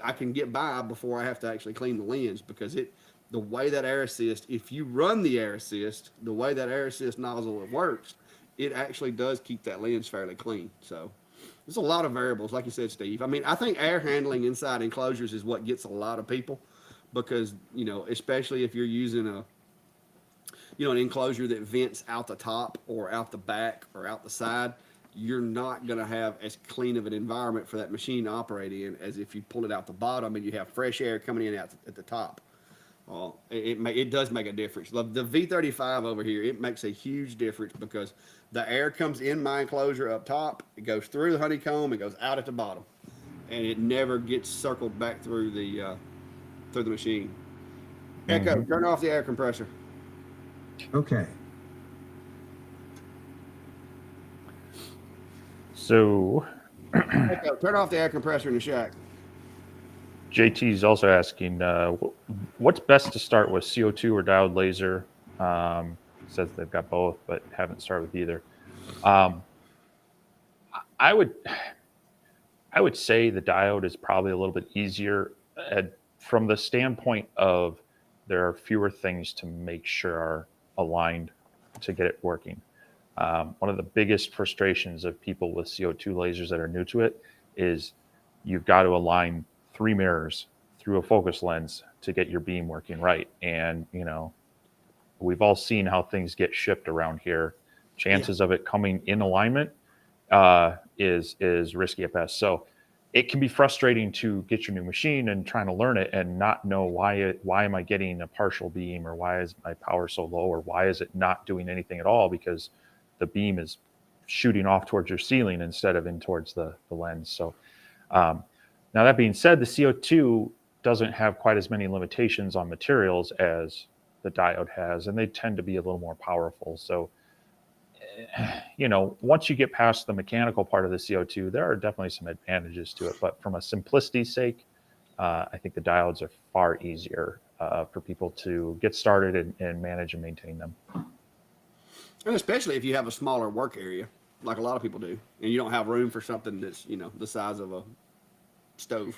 I can get by before I have to actually clean the lens, because the way that air assist, if you run the air assist, the way that air assist nozzle works, it actually does keep that lens fairly clean. So there's a lot of variables, like you said, Steve. I mean, I think air handling inside enclosures is what gets a lot of people, because especially if you're using an enclosure that vents out the top or out the back or out the side, you're not going to have as clean of an environment for that machine to operate in as if you pull it out the bottom and you have fresh air coming in out at the top. It does make a difference. The V35 over here, it makes a huge difference, because the air comes in my enclosure up top, it goes through the honeycomb, it goes out at the bottom, and it never gets circled back through the machine. Echo, turn off the air compressor. Okay. So Echo, turn off the air compressor in the shack. JT is also asking, what's best to start with, CO2 or diode laser? Says they've got both, but haven't started with either. I would say the diode is probably a little bit easier from the standpoint of there are fewer things to make sure are aligned to get it working. One of the biggest frustrations of people with CO2 lasers that are new to it is you've got to align 3 mirrors through a focus lens to get your beam working right. And, we've all seen how things get shipped around here. Chances of it coming in alignment is risky at best. So it can be frustrating to get your new machine and trying to learn it and not know why am I getting a partial beam, or why is my power so low, or why is it not doing anything at all, because the beam is shooting off towards your ceiling instead of in towards the lens. So now that being said, the CO2 doesn't have quite as many limitations on materials as the diode has, and they tend to be a little more powerful. So, once you get past the mechanical part of the CO2, there are definitely some advantages to it. But from a simplicity's sake, I think the diodes are far easier for people to get started and manage and maintain them. And especially if you have a smaller work area, like a lot of people do, and you don't have room for something that's, the size of a stove.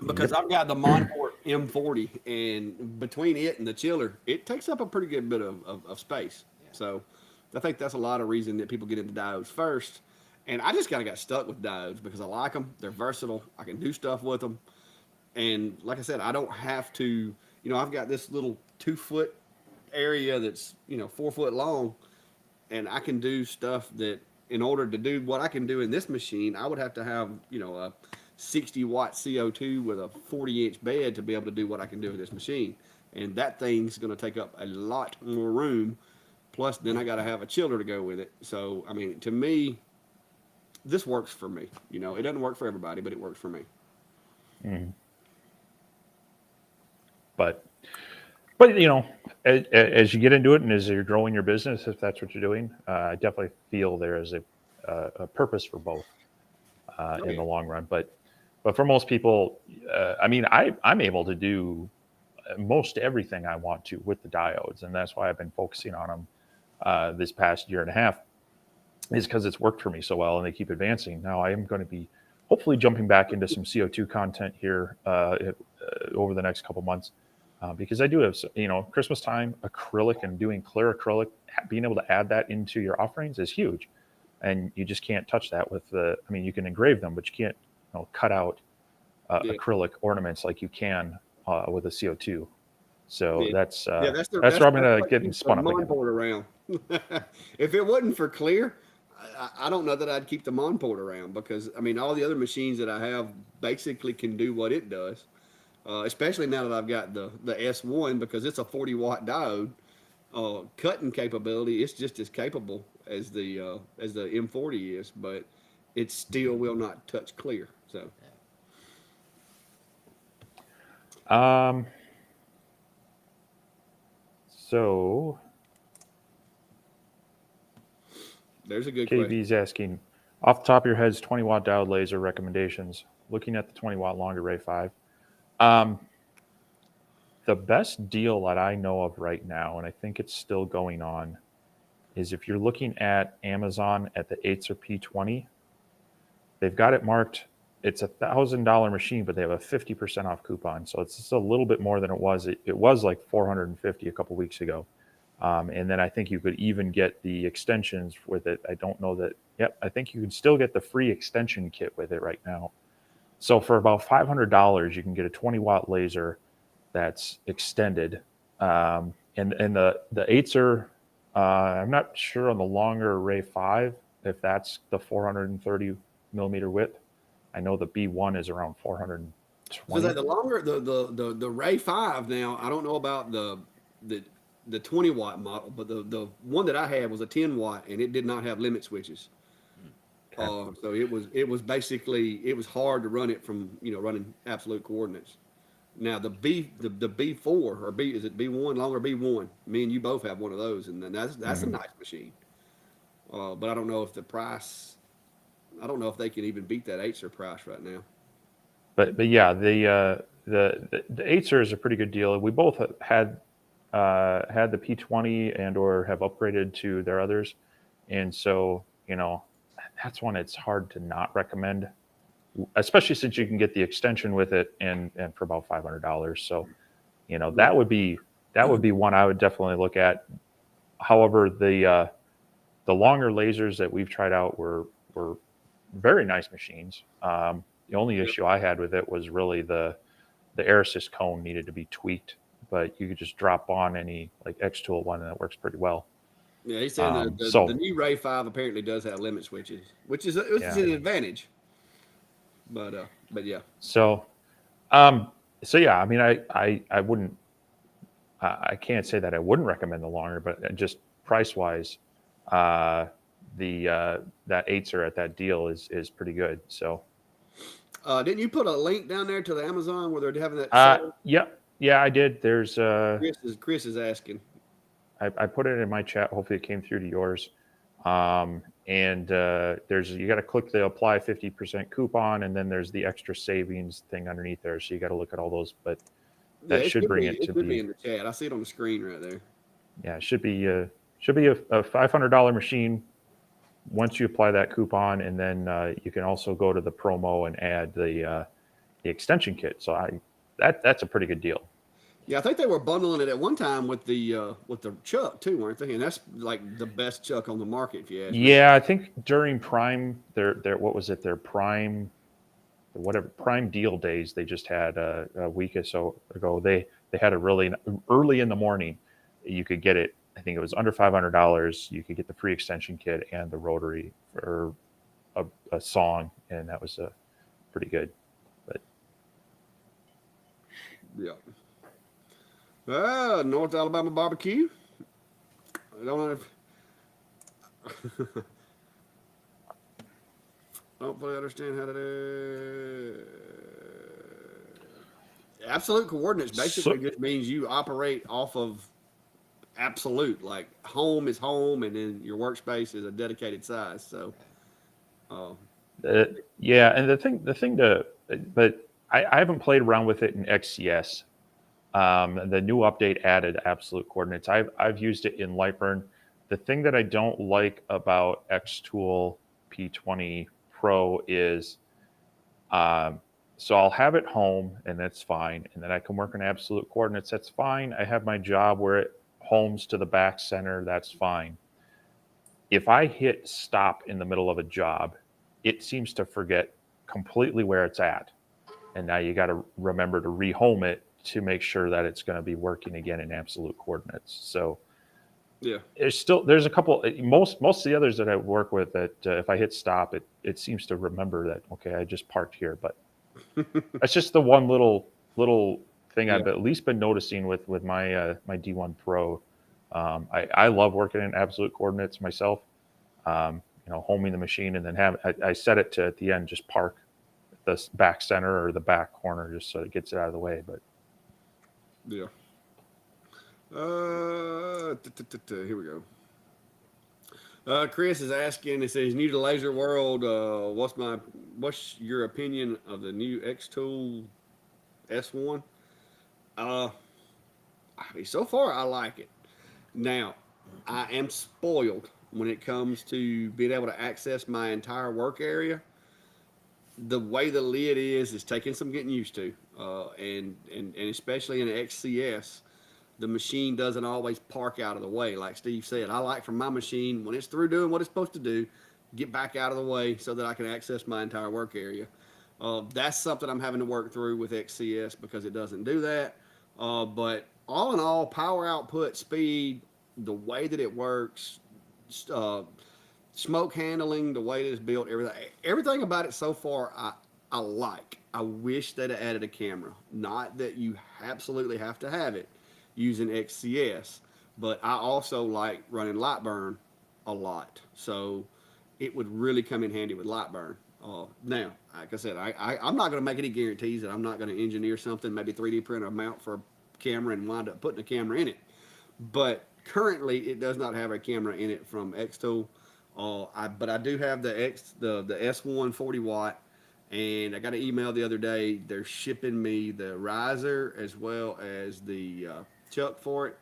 Because I've got the Monport M40, and between it and the chiller, it takes up a pretty good bit of space. So I think that's a lot of reason that people get into diodes first. And I just kind of got stuck with diodes because I like them. They're versatile. I can do stuff with them. And like I said, I don't have to, I've got this little 2-foot area that's, 4 foot long, and I can do stuff that, in order to do what I can do in this machine, I would have to have, a 60-watt CO2 with a 40-inch bed to be able to do what I can do with this machine. And that thing's going to take up a lot more room. Plus, then I got to have a chiller to go with it. So, I mean, to me, this works for me. It doesn't work for everybody, but it works for me. Mm. But as you get into it and as you're growing your business, if that's what you're doing, I definitely feel there is a purpose for both in the long run. But for most people, I'm able to do most everything I want to with the diodes, and that's why I've been focusing on them this past year and a half, is because it's worked for me so well, and they keep advancing. Now I am going to be hopefully jumping back into some CO2 content here over the next couple months, because I do have, Christmas time, acrylic, and doing clear acrylic, being able to add that into your offerings is huge. And you just can't touch that with you can engrave them, but you can't cut out acrylic ornaments like you can with a CO2. So that's where I'm going to get spun up again. Around. If it wasn't for clear, I don't know that I'd keep the Monport around, because all the other machines that I have basically can do what it does. especially now that I've got the S1 because it's a 40-watt diode. Cutting capability, it's just as capable as the M40 is, but it still will not touch clear. So Um, so there's a good question. KB's asking, off the top of your heads, 20-watt diode laser recommendations. Looking at the 20-watt long array 5. Um, the best deal that I know of right now, and I think it's still going on, is if you're looking at Amazon at the Acer P20, they've got it marked. It's $1,000 machine, but they have a 50% off coupon, so it's just a little bit more than it was. It was like 450 a couple weeks ago, and then I think you could even get the extensions with it. I don't know that. Yep, I think you can still get the free extension kit with it right now. So for about $500, you can get a 20-watt laser that's extended, and the Acer. I'm not sure on the longer array 5 if that's the 430 millimeter width. I know the B1 is around 420. So that the longer the Ray 5 now, I don't know about the 20-watt model, but the one that I had was a 10-watt and it did not have limit switches. Okay. So it was basically it was hard to run it from running absolute coordinates. Now the B4 or B is it B1 longer B1? Me and you both have one of those, and then that's a Mhm. nice machine. But I don't know if the price. I don't know if they can even beat that Acer price right now. But yeah, the Acer is a pretty good deal. We both had the P20 and or have upgraded to their others, and so that's one it's hard to not recommend, especially since you can get the extension with it and for about $500. So Yeah. that would be one I would definitely look at. However, the longer lasers that we've tried out were very nice machines. The only issue I had with it was really the air assist cone needed to be tweaked, but you could just drop on any like X tool one and that works pretty well. Yeah, he's saying the So new Ray 5 apparently does have limit switches, which is yeah, an advantage. But yeah, so um, so yeah, I mean, I wouldn't, I can't say that I wouldn't recommend the longer, but just price wise, uh, the that Acer at that deal is pretty good. So didn't you put a link down there to the Amazon where they're having that sale? yeah, I did. There's Chris is asking. I put it in my chat. Hopefully, it came through to yours. And there's you got to click the apply 50% coupon, and then there's the extra savings thing underneath there. So you got to look at all those, but Yeah, that should bring it it to should be be in the chat. I see it on the screen right there. yeah, it should be a $500 machine once you apply that coupon, and then you can also go to the promo and add the extension kit. So that's a pretty good deal. Yeah, I think they were bundling it at one time with the chuck too, weren't they? And that's like the best chuck on the market, if you ask me. Yeah, I think during Prime, their what was it? Their Prime, whatever Prime deal days they just had a week or so ago. They had a really early in the morning. You could get it. I think it was under $500. You could get the free extension kit and the rotary for a song, and that was pretty good. But Yeah. North Alabama barbecue. I don't know if. Don't fully understand how to do. Absolute coordinates basically so, just means you operate off of absolute. Like home is home, and then your workspace is a dedicated size. So, uh, yeah, and but I haven't played around with it in XCS. The new update added absolute coordinates. I've used it in Lightburn. The thing that I don't like about Xtool P20 Pro is, so I'll have it home and that's fine, and then I can work in absolute coordinates. That's fine. I have my job where it homes to the back center. That's fine. If I hit stop in the middle of a job, it seems to forget completely where it's at, and now you got to remember to rehome it to make sure that it's going to be working again in absolute coordinates. So yeah. there's a couple, most of the others that I work with that if I hit stop, it seems to remember that, okay, I just parked here, but that's just the one little little thing Yeah. I've at least been noticing with my my D1 Pro. I love working in absolute coordinates myself. Homing the machine, and then I set it to at the end just park the back center or the back corner just so it gets it out of the way. But Yeah. Here we go. Chris is asking. He says, "New to Laser World. What's your opinion of the new X Tool S1?" Uh, so far I like it. Now, I am spoiled when it comes to being able to access my entire work area. The way the lid is taking some getting used to, and especially in XCS, the machine doesn't always park out of the way. Like Steve said, I like for my machine when it's through doing what it's supposed to do, get back out of the way so that I can access my entire work area. That's something I'm having to work through with XCS because it doesn't do that. But all in all, power output, speed, the way that it works, uh, smoke handling, the way it's built, everything about it so far, I like. I wish they'd have added a camera. Not that you absolutely have to have it using XCS, but I also like running Lightburn a lot. So it would really come in handy with Lightburn. Now, like I said, I'm not going to make any guarantees that I'm not going to engineer something, maybe 3D print a mount for a camera and wind up putting a camera in it. But currently, it does not have a camera in it from Xtool. But I do have the S1 40 watt, and I got an email the other day. They're shipping me the riser as well as the chuck for it.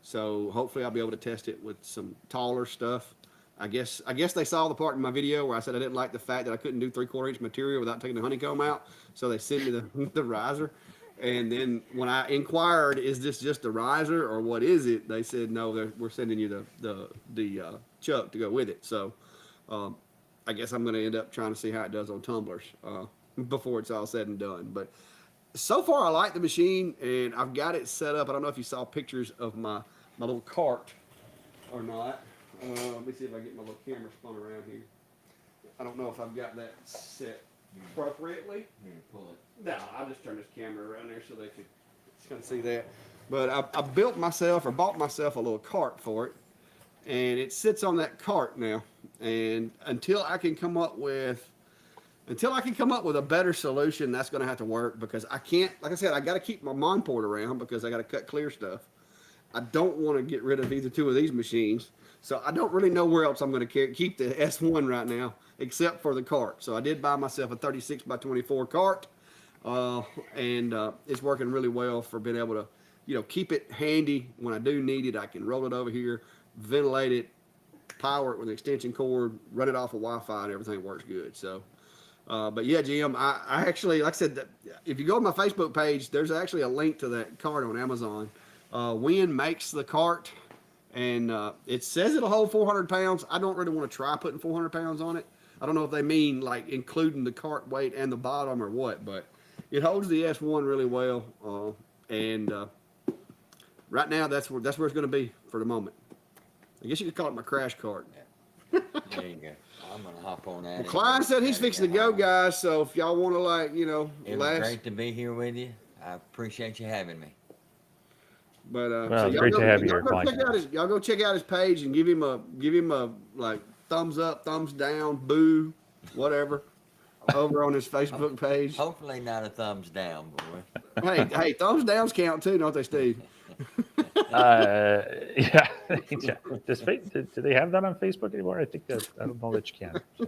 So hopefully I'll be able to test it with some taller stuff. I guess they saw the part in my video where I said I didn't like the fact that I couldn't do 3/4 inch material without taking the honeycomb out. So they sent me the riser. And then when I inquired, is this just a riser or what is it? They said, no, we're sending you the chuck to go with it. So I guess I'm going to end up trying to see how it does on tumblers before it's all said and done. But so far, I like the machine, and I've got it set up. I don't know if you saw pictures of my little cart or not. Let me see if I get my little camera spun around here. I don't know if I've got that set appropriately. Pull it. No, I'll just turn this camera around there so they can see that. But I bought myself a little cart for it, and it sits on that cart now. And until I can come up with a better solution, that's going to have to work because I can't. Like I said, I got to keep my mon port around because I got to cut clear stuff. I don't want to get rid of either two of these machines, so I don't really know where else I'm going to keep the S1 right now, except for the cart. So I did buy myself a 36 by 24 cart, and it's working really well for being able to, keep it handy when I do need it. I can roll it over here, ventilate it, power it with an extension cord, run it off of Wi-Fi, and everything works good. So. But yeah, Jim, I actually, like I said, if you go to my Facebook page, there's actually a link to that cart on Amazon. Wynn makes the cart, and it says it'll hold 400 pounds. I don't really want to try putting 400 pounds on it. I don't know if they mean like including the cart weight and the bottom or what, but it holds the S1 really well. And right now, that's where it's going to be for the moment. I guess you could call it my crash cart. There you go. I'm gonna hop on that. Well, Kline said he's fixing to go, guys. So if y'all want to, it was great to be here with you. I appreciate you having me. But well, it's great to have you here, Kline. Y'all go check out his page and give him a like thumbs up, thumbs down, boo, whatever, over on his Facebook page. Hopefully not a thumbs down, boy. Hey, thumbs downs count too, don't they, Steve? Yeah. Do they have that on Facebook anymore? I don't know that you can. So.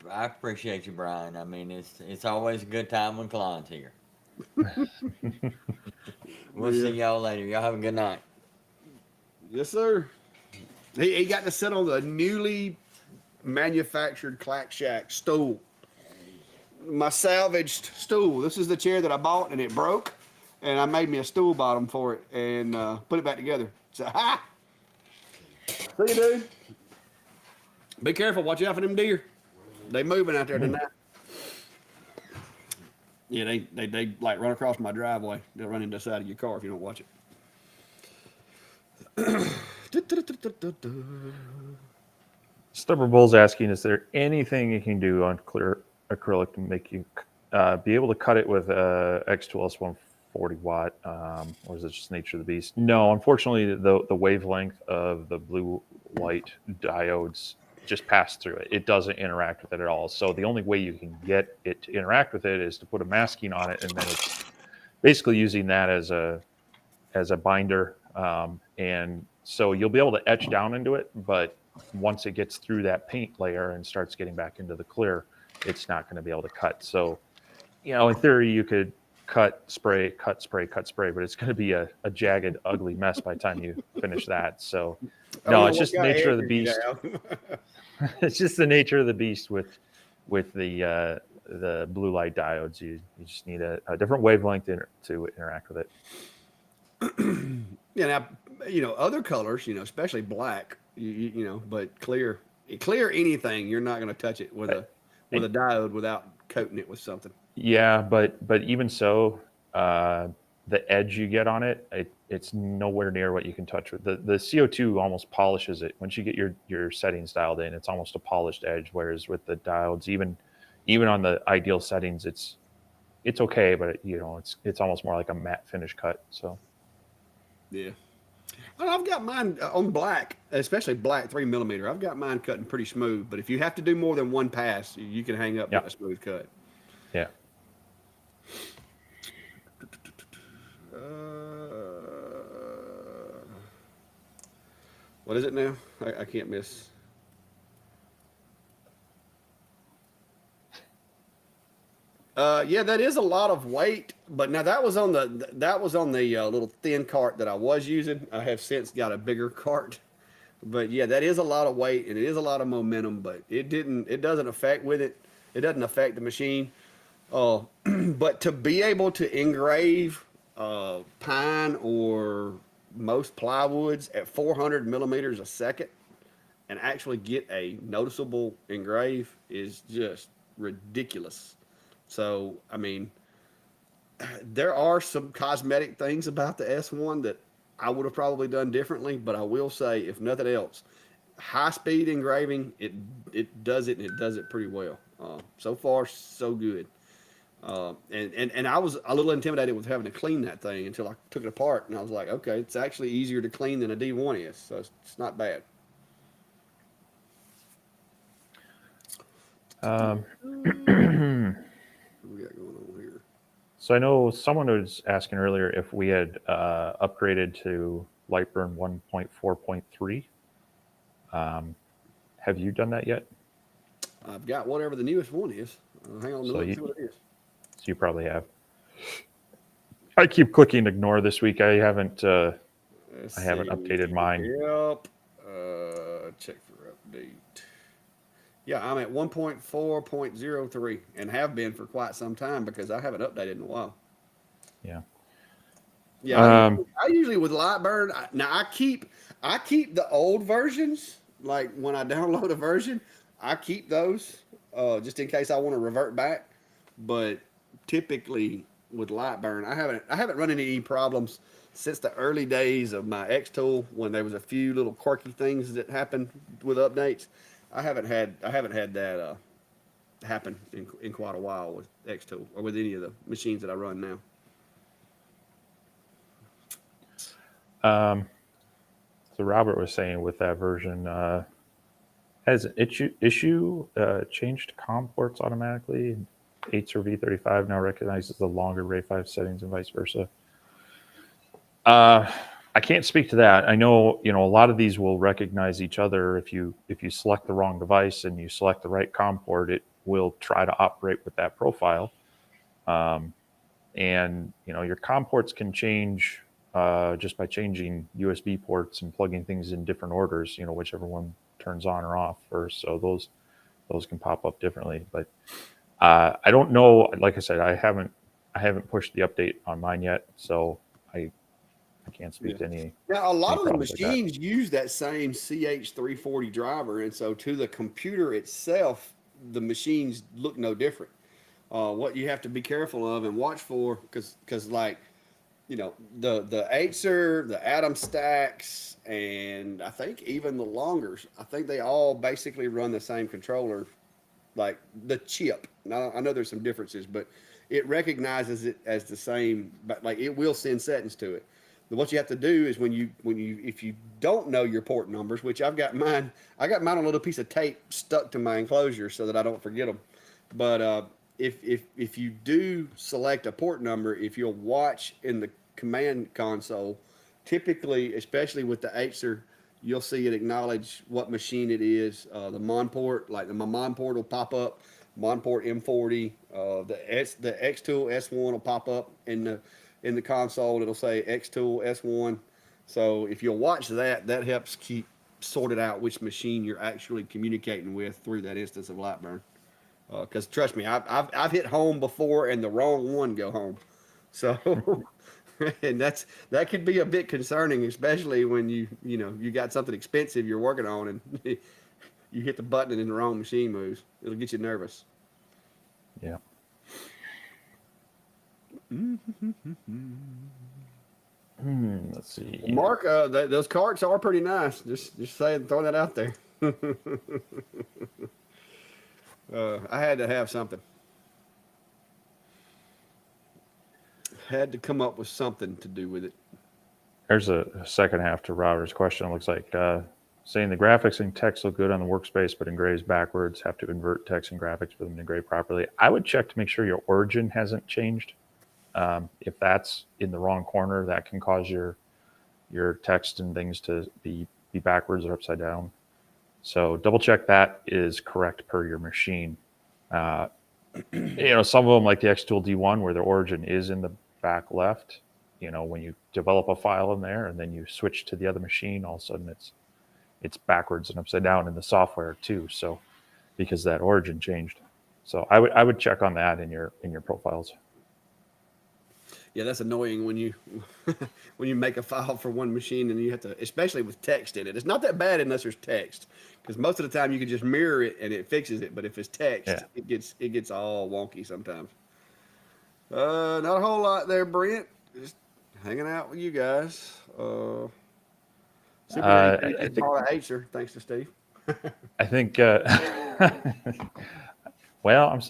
I appreciate you, Brian. I mean, it's always a good time when Kline's here. We'll see y'all later. Y'all have a good night. Yes, sir. He got to sit on the newly manufactured Clack Shack stool. My salvaged stool. This is the chair that I bought and it broke. And I made me a stool bottom for it and put it back together. So, ha! See you, dude. Be careful. Watch out for them deer. They moving out there tonight. Yeah, they like run across my driveway. They'll run into the side of your car if you don't watch it. Stubber Bull's asking, is there anything you can do on clear acrylic to make you be able to cut it with a X2S 140 watt, or is it just nature of the beast? No, unfortunately, the wavelength of the blue light diodes just pass through it. It doesn't interact with it at all. So the only way you can get it to interact with it is to put a masking on it, and then it's basically using that as a binder. And so you'll be able to etch down into it, but once it gets through that paint layer and starts getting back into the clear, it's not going to be able to cut. So, in theory, you could cut, spray, cut, spray, cut, spray, but it's going to be a jagged, ugly mess by the time you finish that. So, no, it's just the nature of the beast. It's just the nature of the beast with the blue light diodes. You just need a different wavelength to interact with it. Yeah, now, other colors, especially black, but clear anything, you're not going to touch it with a diode without coating it with something. Yeah, but even so, the edge you get on it, it's nowhere near what you can touch with the CO2. Almost polishes it once you get your settings dialed in. It's almost a polished edge, whereas with the diodes, even on the ideal settings, it's okay, but it's almost more like a matte finish cut. So. Yeah. Well, I've got mine on black, especially black 3mm. I've got mine cutting pretty smooth, but if you have to do more than one pass, you can hang up with a smooth cut. Yeah. What is it now? I can't miss. Yeah, that is a lot of weight, but now that was on the little thin cart that I was using. I have since got a bigger cart, but yeah, that is a lot of weight and it is a lot of momentum. But it doesn't affect with it. It doesn't affect the machine. But to be able to engrave pine or most plywoods at 400 millimeters a second and actually get a noticeable engrave is just ridiculous. So, I mean, there are some cosmetic things about the S1 that I would have probably done differently, but I will say, if nothing else, high speed engraving, it does it, and it does it pretty well. So far, so good. And I was a little intimidated with having to clean that thing until I took it apart, and I was like, okay, it's actually easier to clean than a D1 is, so it's not bad. What we got going on here? So I know someone was asking earlier if we had upgraded to Lightburn 1.4.3. Have you done that yet? I've got whatever the newest one is. Hang on, see what it is. So you probably have. I keep clicking ignore this week. I haven't updated mine. Yep. Check for update. Yeah, I'm at 1.4.03 and have been for quite some time because I haven't updated in a while. Yeah. Yeah. I usually with Lightburn. I keep the old versions. Like when I download a version, I keep those just in case I want to revert back. But typically with Lightburn, I haven't run into any problems since the early days of my X tool when there was a few little quirky things that happened with updates. I haven't had that happen in quite a while with X tool or with any of the machines that I run now. So Robert was saying with that version, has issue changed COM ports automatically? 8s or V35 now recognizes the longer RAY 5 settings and vice versa. I can't speak to that. I know, a lot of these will recognize each other. If you select the wrong device and you select the right COM port, it will try to operate with that profile. And your COM ports can change just by changing USB ports and plugging things in different orders. Whichever one turns on or off first. So those can pop up differently. But I don't know. Like I said, I haven't pushed the update on mine yet, so I can't speak to any. Now, a lot of the machines use that same CH340 driver, and so to the computer itself, the machines look no different. What you have to be careful of and watch for, because like, the Acer, the Atom Stacks, and I think even the Longers, I think they all basically run the same controller, like the chip. Now, I know there's some differences, but it recognizes it as the same, but like it will send settings to it. But what you have to do is when you if you don't know your port numbers, which I got mine on a little piece of tape stuck to my enclosure so that I don't forget them. But if you do select a port number, if you'll watch in the command console, typically, especially with the Acer, you'll see it acknowledge what machine it is. The Mon port, like the Mon port will pop up, Mon port M40. The X Tool S1 will pop up in the console. It'll say X Tool S1. So if you'll watch that, that helps keep sorted out which machine you're actually communicating with through that instance of Lightburn. Because trust me, I've hit home before and the wrong one go home. So, and that could be a bit concerning, especially when you got something expensive you're working on and you hit the button and the wrong machine moves. It'll get you nervous. Yeah. Let's see. Mark, those carts are pretty nice. Just saying, throwing that out there. I had to have something. Had to come up with something to do with it. There's a second half to Robert's question. It looks like saying the graphics and text look good on the workspace, but engraves backwards. Have to invert text and graphics for them to engrave properly. I would check to make sure your origin hasn't changed. If that's in the wrong corner, that can cause your text and things to be backwards or upside down. So double check that is correct per your machine. Some of them like the Xtool D1 where the origin is in the back left. When you develop a file in there and then you switch to the other machine, all of a sudden it's backwards and upside down in the software too. So because that origin changed. So I would check on that in your profiles. Yeah, that's annoying when you when you make a file for one machine and you have to, especially with text in it. It's not that bad unless there's text, because most of the time you can just mirror it and it fixes it. But if it's text, Yeah. it gets all wonky sometimes. Not a whole lot there, Brent. Just hanging out with you guys. Super I think bought an Acer, thanks to Steve. I think. Well,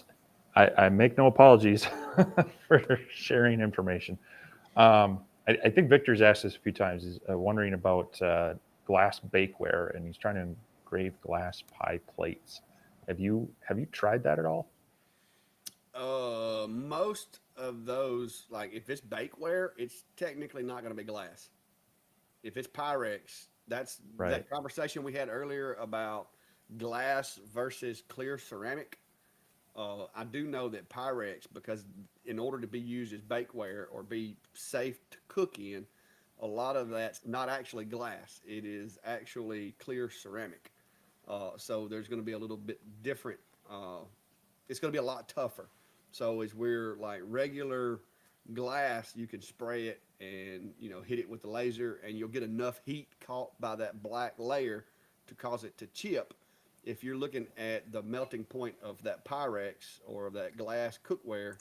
I make no apologies for sharing information. I think Victor's asked this a few times. He's wondering about glass bakeware, and he's trying to engrave glass pie plates. Have you tried that at all? Most of those, like if it's bakeware, it's technically not going to be glass. If it's Pyrex, that's Right. that conversation we had earlier about glass versus clear ceramic. I do know that Pyrex, because in order to be used as bakeware or be safe to cook in, a lot of that's not actually glass. It is actually clear ceramic. So there's going to be a little bit different. It's going to be a lot tougher. So as we're like regular glass, you can spray it and hit it with the laser, and you'll get enough heat caught by that black layer to cause it to chip. If you're looking at the melting point of that Pyrex or that glass cookware,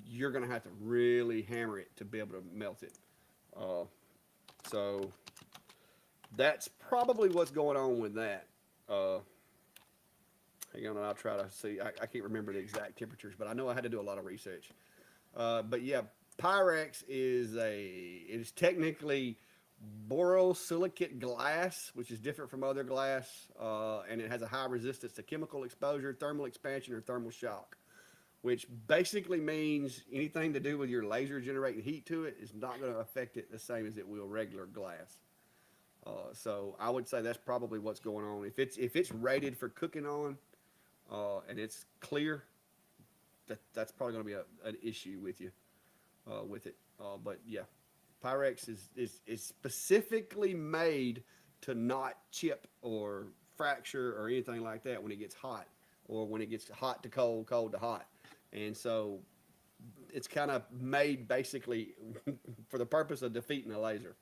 you're going to have to really hammer it to be able to melt it. So that's probably what's going on with that. Hang on, and I'll try to see. I can't remember the exact temperatures, but I know I had to do a lot of research. But yeah, Pyrex is technically borosilicate glass, which is different from other glass, and it has a high resistance to chemical exposure, thermal expansion, or thermal shock, which basically means anything to do with your laser generating heat to it is not going to affect it the same as it will regular glass. So I would say that's probably what's going on. If it's rated for cooking on, and it's clear, that's probably going to be an issue with you with it. But yeah, Pyrex is specifically made to not chip or fracture or anything like that when it gets hot, or when it gets hot to cold, cold to hot. And so it's kind of made basically for the purpose of defeating a laser.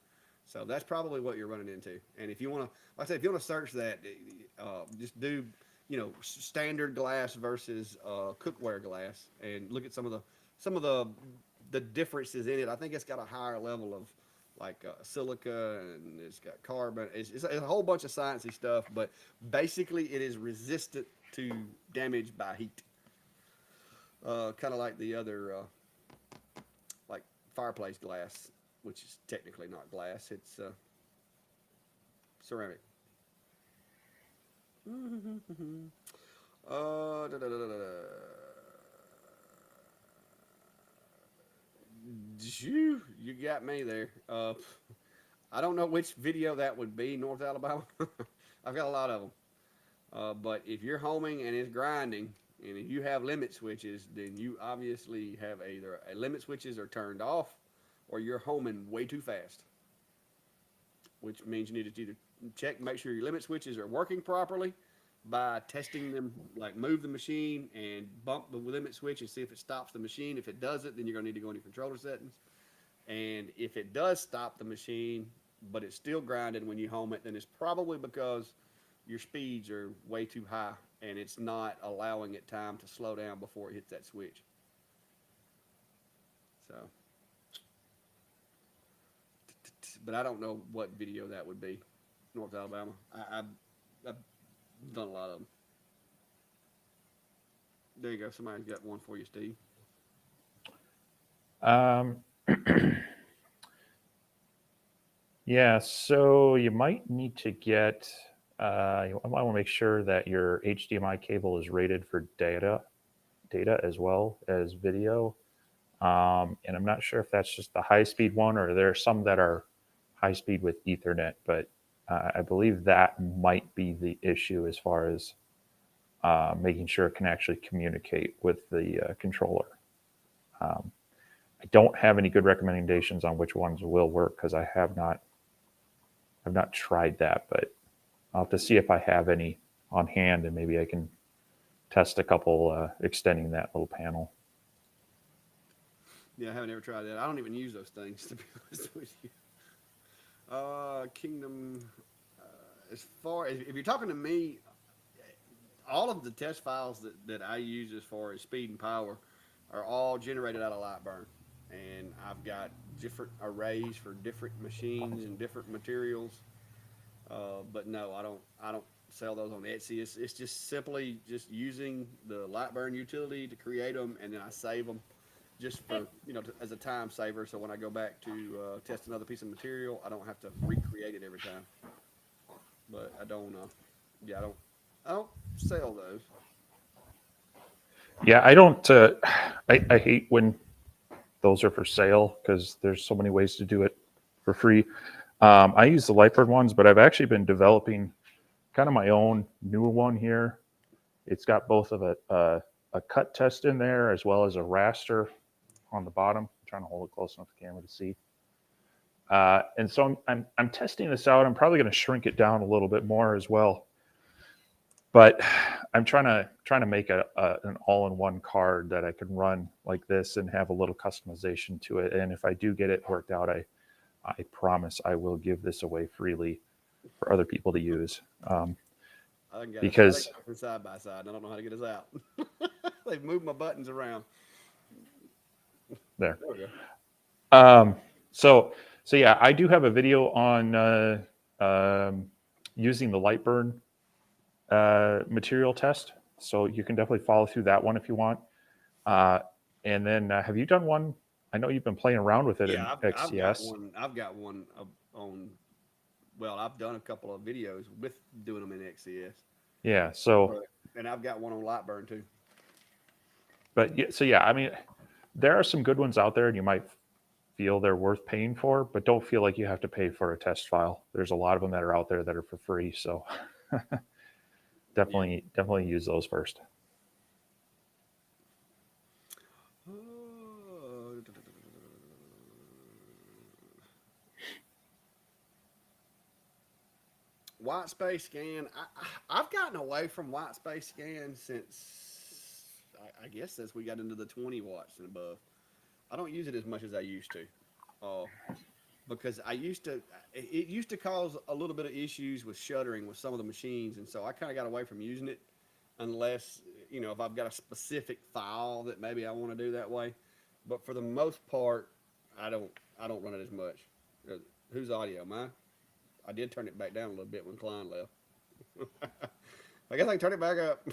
So that's probably what you're running into. And if you want to, like I said, if you want to search that, just do, standard glass versus cookware glass, and look at some of the differences in it. I think it's got a higher level of like silica, and it's got carbon. It's a whole bunch of sciencey stuff, but basically it is resistant to damage by heat. Kind of like the other, like fireplace glass, which is technically not glass. It's ceramic. Da, da, da, da, da. You got me there. I don't know which video that would be, North Alabama. I've got a lot of them. But if you're homing and it's grinding, and if you have limit switches, then you obviously have either a limit switches are turned off, or you're homing way too fast. Which means you need to either check, make sure your limit switches are working properly by testing them, like move the machine and bump the limit switch and see if it stops the machine. If it doesn't, then you're going to need to go into controller settings. And if it does stop the machine, but it's still grinding when you home it, then it's probably because your speeds are way too high and it's not allowing it time to slow down before it hits that switch. So, but I don't know what video that would be, North Alabama. I've done a lot of them. There you go. Somebody's got one for you, Steve. Um, yeah, so you might need to get, you might want to make sure that your HDMI cable is rated for data as well as video. And I'm not sure if that's just the high speed one or there are some that are high speed with Ethernet, but I believe that might be the issue as far as making sure it can actually communicate with the controller. I don't have any good recommendations on which ones will work because I've not tried that, but I'll have to see if I have any on hand and maybe I can test a couple extending that little panel. Yeah, I haven't ever tried that. I don't even use those things, to be honest with you. Kingdom, as far as if you're talking to me, all of the test files that I use as far as speed and power are all generated out of Lightburn. And I've got different arrays for different machines and different materials. But no, I don't sell those on Etsy. It's just simply just using the Lightburn utility to create them, and then I save them just for as a time saver. So when I go back to test another piece of material, I don't have to recreate it every time. But I don't. Yeah, I don't sell those. Yeah, I don't. I hate when those are for sale because there's so many ways to do it for free. I use the Lightbird ones, but I've actually been developing kind of my own new one here. It's got both of a cut test in there as well as a raster on the bottom. I'm trying to hold it close enough to the camera to see. And so I'm testing this out. I'm probably going to shrink it down a little bit more as well. But I'm trying to make an all-in-one card that I can run like this and have a little customization to it. And if I do get it worked out, I promise I will give this away freely for other people to use. Because from side by side. I don't know how to get us out. They've moved my buttons around. there. There we go. So yeah, I do have a video on using the Lightburn material test. So you can definitely follow through that one if you want. And then have you done one? I know you've been playing around with it in XCS. I've got one on. Well, I've done a couple of videos with doing them in XCS. Yeah. So. And I've got one on Lightburn too. But yeah, I mean, there are some good ones out there, and you might feel they're worth paying for, but don't feel like you have to pay for a test file. There's a lot of them that are out there that are for free. So definitely use those first. White space scan. I've gotten away from white space scan since I guess since we got into the 20 watts and above. I don't use it as much as I used to, because it used to cause a little bit of issues with shuttering with some of the machines, and so I kind of got away from using it, unless if I've got a specific file that maybe I want to do that way. But for the most part, I don't run it as much. Whose audio? Mine? I did turn it back down a little bit when Kline left. I guess I can turn it back up.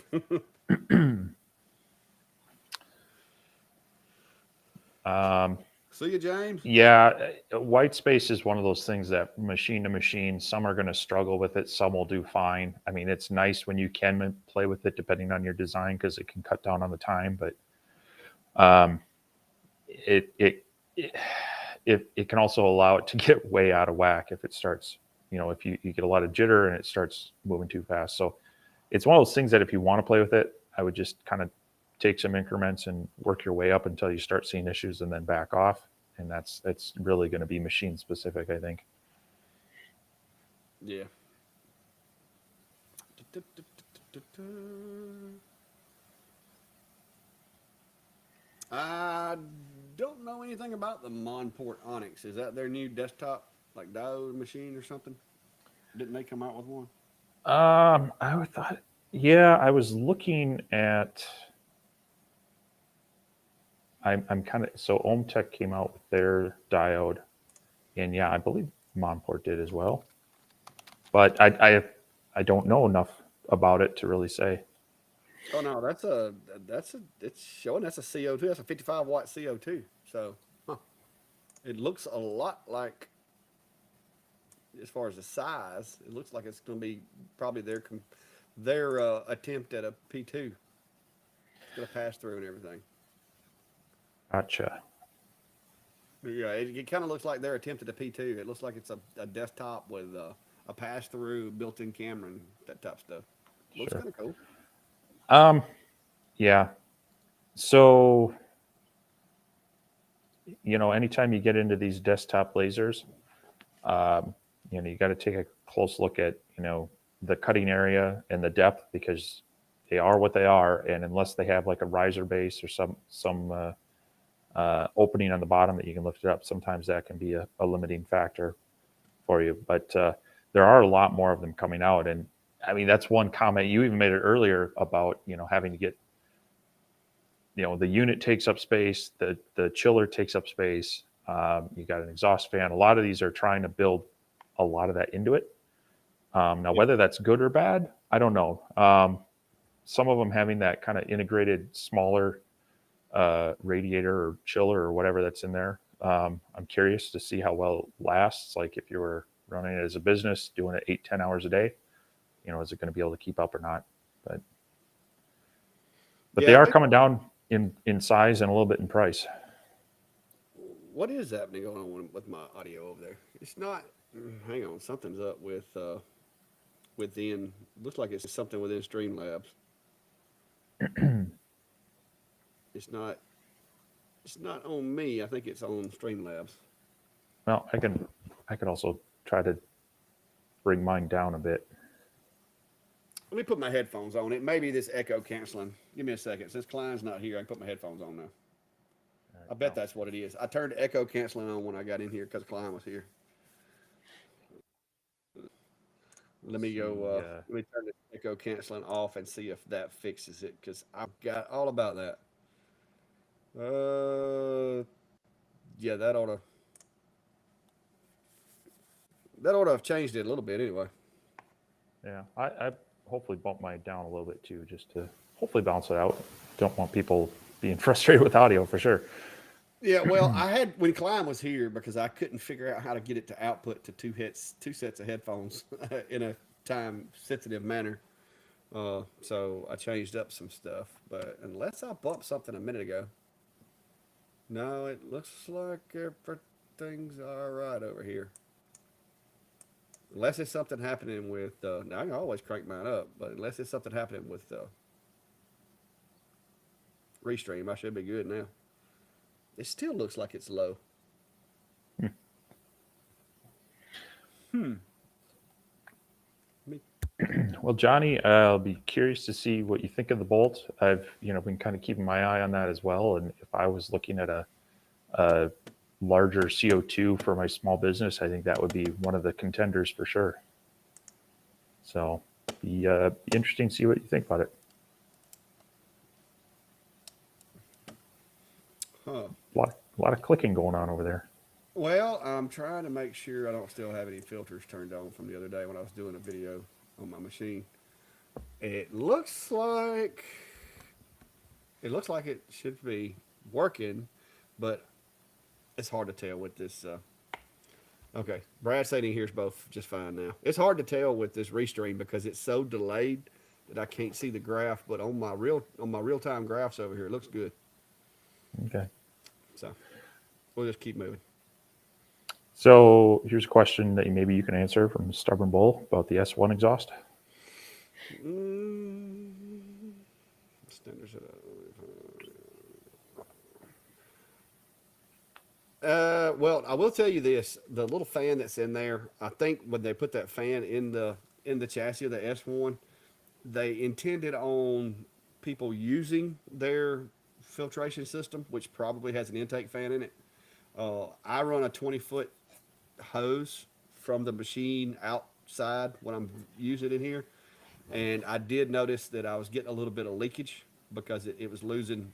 See you, James. Yeah, white space is one of those things that machine to machine, some are going to struggle with it, some will do fine. I mean, it's nice when you can play with it depending on your design because it can cut down on the time, but um, it, it it can also allow it to get way out of whack if it starts, if you get a lot of jitter and it starts moving too fast. So it's one of those things that if you want to play with it, I would just kind of take some increments and work your way up until you start seeing issues and then back off. And that's really going to be machine specific, I think. Yeah. I don't know anything about the Monport Onyx. Is that their new desktop, like diode machine or something? Didn't they come out with one? I would thought, yeah, I was looking at. I'm kind of so OhmTech came out with their diode, and yeah, I believe Monport did as well. But I don't know enough about it to really say. Oh no, it's showing that's a CO2. That's a 55-watt CO2. So, it looks a lot like, as far as the size, it looks like it's going to be probably their attempt at a P2. It's going to pass through and everything. Gotcha. Yeah, it kind of looks like their attempt at a P2. It looks like it's a desktop with a pass through, built-in camera, and that type of stuff. Looks Sure. kind of cool. Yeah. So, anytime you get into these desktop lasers, you got to take a close look at, the cutting area and the depth because they are what they are. And unless they have like a riser base or some opening on the bottom that you can lift it up, sometimes that can be a limiting factor for you. But there are a lot more of them coming out. And I mean, that's one comment. You even made it earlier about, having to get, the unit takes up space, the chiller takes up space. You got an exhaust fan. A lot of these are trying to build a lot of that into it. Now, whether that's good or bad, I don't know. Some of them having that kind of integrated smaller radiator or chiller or whatever that's in there. I'm curious to see how well it lasts. Like if you were running it as a business, doing it 8-10 hours a day, is it going to be able to keep up or not? But Yeah, they are coming down in size and a little bit in price. what is happening going on with my audio over there? It's not. Hang on, something's up within. Looks like it's something within Streamlabs. It's not. It's not on me. I think it's on Streamlabs. Well, I could also try to bring mine down a bit. Let me put my headphones on. It may be this echo canceling. Give me a second. Since Kline's not here, I can put my headphones on now. I bet that's what it is. I turned echo canceling on when I got in here because Kline was here. Let me go. Let me turn the echo canceling off and see if that fixes it because I've got all about that. Yeah, that ought to have changed it a little bit anyway. Yeah, I hopefully bump mine down a little bit too, just to hopefully balance it out. Don't want people being frustrated with audio for sure. Yeah, well, I had when Kline was here because I couldn't figure out how to get it to output to two sets of headphones in a time sensitive manner. So I changed up some stuff. But unless I bumped something a minute ago, no, it looks like everything's all right over here. Unless it's something happening with now I can always crank mine up, but unless it's something happening with Restream, I should be good now. It still looks like it's low. Well, Johnny, I'll be curious to see what you think of the Bolt. I've been kind of keeping my eye on that as well. And if I was looking at a larger CO2 for my small business, I think that would be one of the contenders for sure. So be interesting to see what you think about it. Huh. A lot of clicking going on over there. Well, I'm trying to make sure I don't still have any filters turned on from the other day when I was doing a video on my machine. It looks like it should be working, but It's hard to tell with this. Okay, Brad said he hears both just fine now. It's hard to tell with this restream because it's so delayed that I can't see the graph. But on my real time graphs over here, it looks good. Okay. So we'll just keep moving. So here's a question that maybe you can answer from Stubborn Bull about the S1 exhaust. Standards. Well, I will tell you this: the little fan that's in there, I think when they put that fan in the chassis of the S1, they intended on people using their filtration system, which probably has an intake fan in it. I run a 20-foot hose from the machine outside when I'm using it here, and I did notice that I was getting a little bit of leakage because it was losing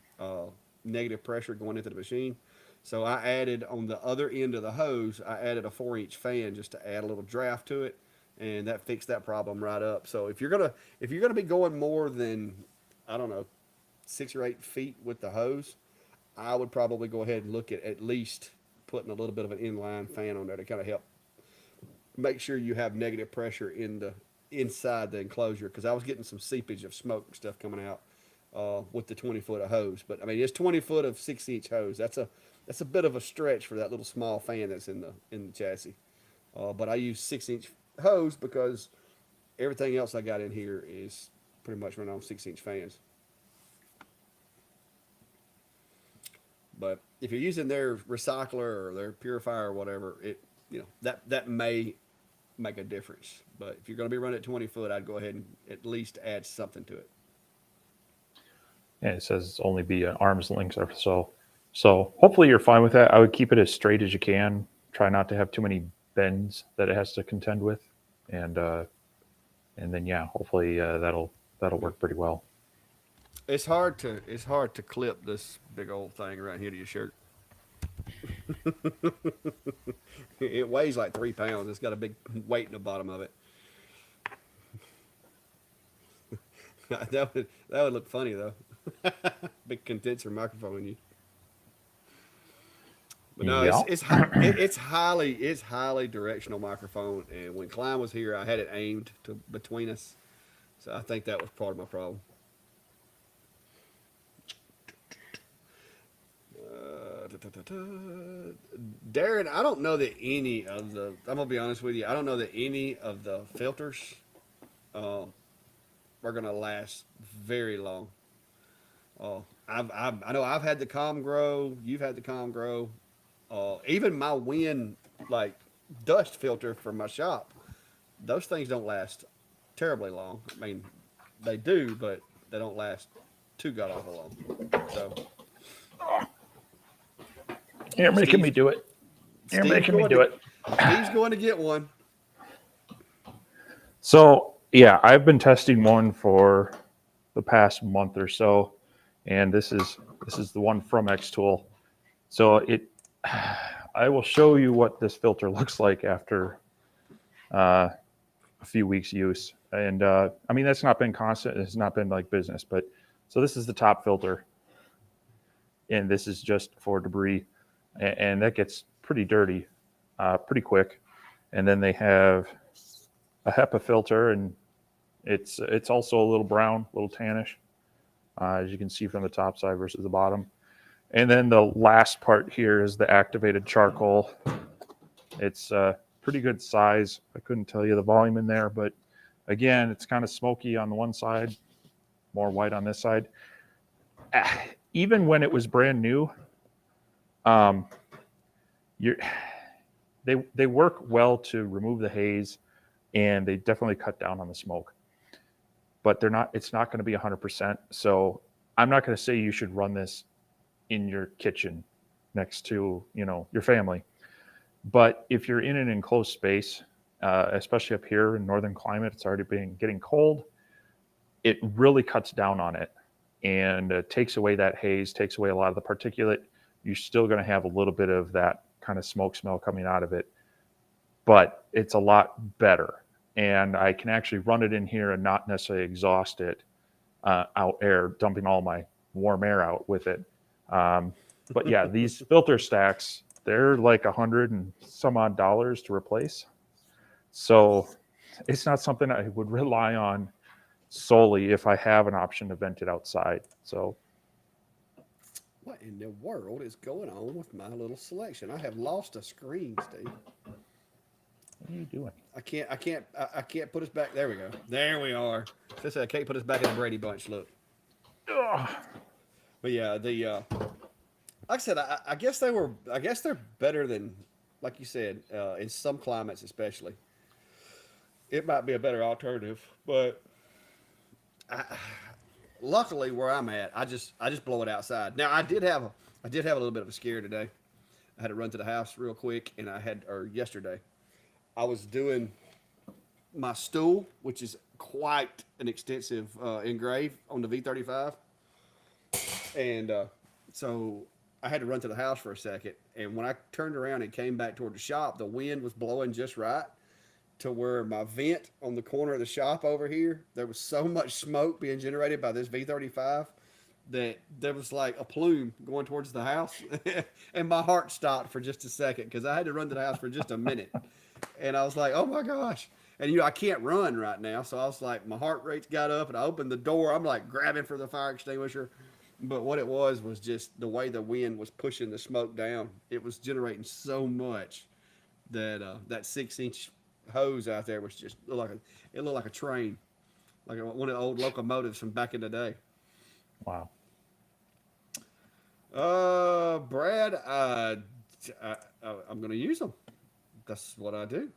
negative pressure going into the machine. So I added on the other end of the hose, I added a 4-inch fan just to add a little draft to it, and that fixed that problem right up. So if you're gonna be going more than, I don't know, 6 or 8 feet with the hose, I would probably go ahead and look at least putting a little bit of an inline fan on there to kind of help make sure you have negative pressure in the inside the enclosure, because I was getting some seepage of smoke and stuff coming out with the 20 foot of hose. But I mean, it's 20 foot of 6-inch hose. That's a bit of a stretch for that little small fan that's in the chassis. But I use 6-inch hose because everything else I got in here is pretty much run on 6-inch fans. But if you're using their recycler or their purifier or whatever, that may make a difference. But if you're going to be running at 20 foot, I'd go ahead and at least add something to it. Yeah, it says only be an arm's length or so. So hopefully you're fine with that. I would keep it as straight as you can. Try not to have too many bends that it has to contend with, and then yeah, hopefully that'll work pretty well. It's hard to clip this big old thing right here to your shirt. It weighs like 3 pounds. It's got a big weight in the bottom of it. that would look funny though. Big condenser microphone in you. But no, Yeah. it's highly directional microphone. And when Kline was here, I had it aimed to between us, so I think that was part of my problem. Darren, I don't know that any of the. I'm gonna be honest with you. I don't know that any of the filters are gonna last very long. I know I've had the Com Grow. You've had the Com Grow. Even my Wind like dust filter for my shop. Those things don't last terribly long. I mean, they do, but they don't last too god awful long. So. You're making me do it. You're making me do it. Steve's going to get one. So yeah, I've been testing one for the past month or so, and this is the one from Xtool. So I will show you what this filter looks like after a few weeks use. And I mean, that's not been constant. It's not been like business, but so this is the top filter, and this is just for debris, and that gets pretty dirty pretty quick. And then they have a HEPA filter, and it's also a little brown, a little tannish, as you can see from the top side versus the bottom. And then the last part here is the activated charcoal. It's pretty good size. I couldn't tell you the volume in there, but again, it's kind of smoky on the one side, more white on this side. Even when it was brand new, they work well to remove the haze, and they definitely cut down on the smoke. But it's not going to be 100%. So I'm not going to say you should run this in your kitchen next to, your family. But if you're in an enclosed space, especially up here in northern climate, it's already been getting cold. It really cuts down on it and takes away that haze, takes away a lot of the particulate. You're still going to have a little bit of that kind of smoke smell coming out of it, but it's a lot better. And I can actually run it in here and not necessarily exhaust it out air, dumping all my warm air out with it. But yeah, these filter stacks they're like $100 and some odd to replace. So it's not something I would rely on solely if I have an option to vent it outside. So What in the world is going on with my little selection? I have lost a screen, Steve. what are you doing? I can't put us back. There we go. There we are. Just I can't put us back in the Brady Bunch. Look. Ugh. But yeah, like I said, I guess they're better than, like you said, in some climates especially. It might be a better alternative, but luckily where I'm at, I just blow it outside. Now I did have a little bit of a scare today. I had to run to the house real quick, and yesterday, I was doing my stool, which is quite an extensive engrave on the V35, and so I had to run to the house for a second. And when I turned around and came back toward the shop, the wind was blowing just right to where my vent on the corner of the shop over here, there was so much smoke being generated by this V35 that there was like a plume going towards the house. And my heart stopped for just a second because I had to run to the house for just a minute. And I was like, oh my gosh. And I can't run right now. So I was like, my heart rate's got up, and I opened the door. I'm like grabbing for the fire extinguisher. But what it was just the way the wind was pushing the smoke down. It was generating so much that that 6-inch hose out there was just it looked like a train, like one of the old locomotives from back in the day. Wow. Brad, I'm going to use them. That's what I do.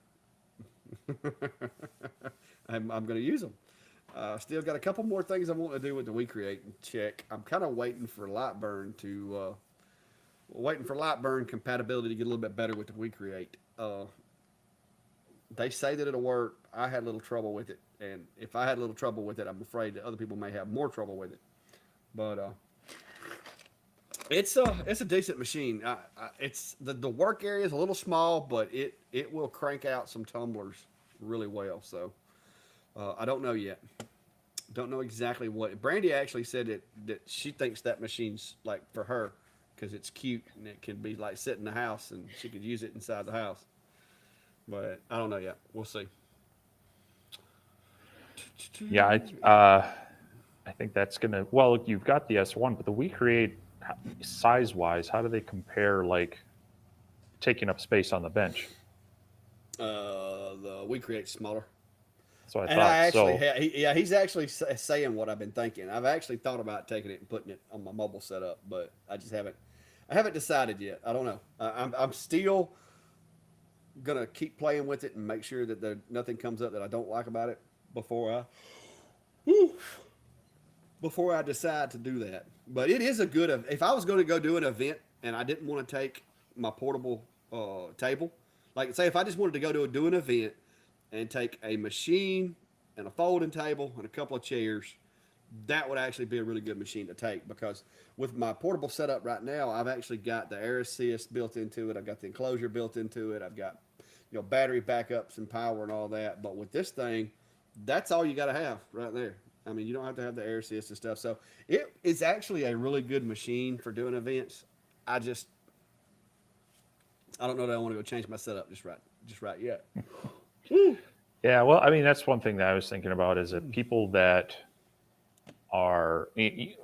I'm going to use them. Still got a couple more things I want to do with the WeCreate and check. I'm kind of waiting for Lightburn compatibility to get a little bit better with the WeCreate. They say that it'll work. I had a little trouble with it, and if I had a little trouble with it, I'm afraid that other people may have more trouble with it. But it's a decent machine. It's the work area is a little small, but it will crank out some tumblers really well. So I don't know yet. Don't know exactly what. Brandy actually said that she thinks that machine's like for her because it's cute and it can be like sit in the house and she could use it inside the house. But I don't know yet. We'll see. Yeah, I think that's gonna. Well, you've got the S1, but the WeCreate size-wise, how do they compare? Like taking up space on the bench. The WeCreate smaller. So I And thought. I actually, So he's actually saying what I've been thinking. I've actually thought about taking it and putting it on my mobile setup, but I just haven't. I haven't decided yet. I don't know. I'm still gonna keep playing with it and make sure that nothing comes up that I don't like about it before I decide to do that. But it is a good. If I was going to go do an event and I didn't want to take my portable table, like say if I just wanted to go do an event and take a machine and a folding table and a couple of chairs, that would actually be a really good machine to take because with my portable setup right now, I've actually got the air assist built into it. I've got the enclosure built into it. I've got battery backups and power and all that. But with this thing, that's all you got to have right there. I mean, you don't have to have the air assist and stuff. So it is actually a really good machine for doing events. I don't know that I want to go change my setup just right yet. yeah, well, I mean, that's one thing that I was thinking about is that people that are, it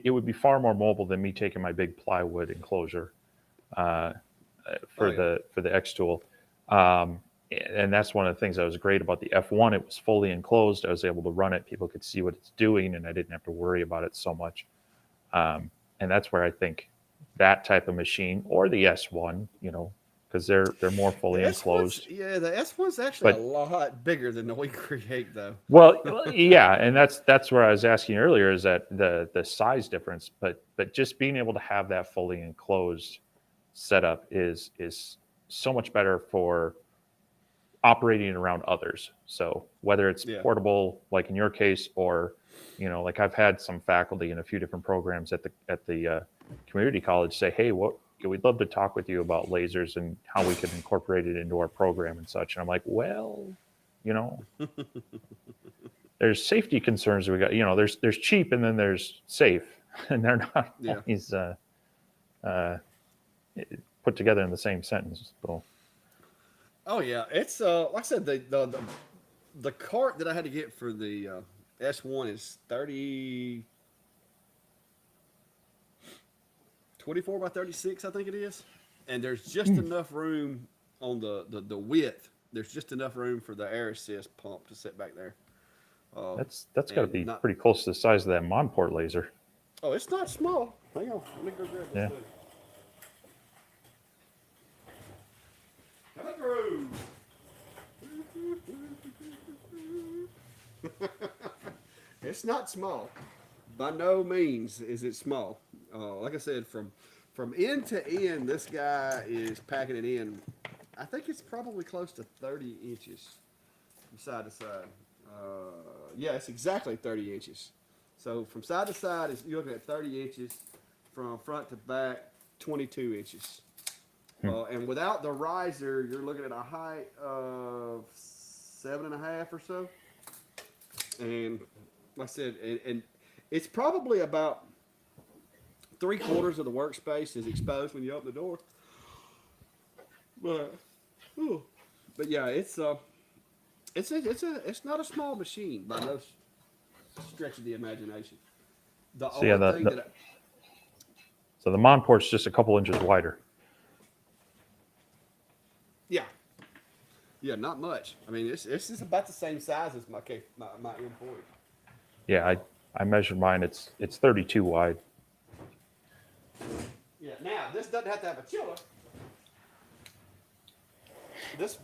would be far more mobile than me taking my big plywood enclosure for the X tool. And that's one of the things that was great about the F1. It was fully enclosed. I was able to run it. People could see what it's doing, and I didn't have to worry about it so much. And that's where I think that type of machine or the S1, because they're more fully enclosed. Yeah, the S1's actually a lot bigger than the WeCreate, though. Well, yeah, and that's where I was asking earlier is that the size difference, but just being able to have that fully enclosed setup is so much better for operating around others. So whether it's portable, like in your case, or like I've had some faculty in a few different programs at the community college say, hey, we'd love to talk with you about lasers and how we can incorporate it into our program and such. And I'm like, well, there's safety concerns we got. There's cheap and then there's safe, and they're not always put together in the same sentence. So Oh yeah, it's like I said, the cart that I had to get for the S1 is 24 by 36, I think it is, and there's just enough room on the width. There's just enough room for the air assist pump to sit back there. Uh, that's got to and be not pretty close to the size of that Monport laser. Oh, it's not small. Hang on, let me go grab this Yeah. thing. Hello. It's not small. By no means is it small. Like I said, from end to end, this guy is packing it in. I think it's probably close to 30 inches from side to side. Yeah, it's exactly 30 inches. So from side to side, you're looking at 30 inches. From front to back, 22 inches. And without the riser, you're looking at a height of 7.5 or so. And like I said, and it's probably about 3/4 of the workspace is exposed when you open the door. But, whew. But yeah, it's not a small machine by no stretch of the imagination. The So yeah, only thing that so the Monport's just a couple inches wider. yeah, yeah, not much. I mean, it's just about the same size as my M40. Yeah, I measured mine. It's 32 wide. Yeah. Now this doesn't have to have a chiller.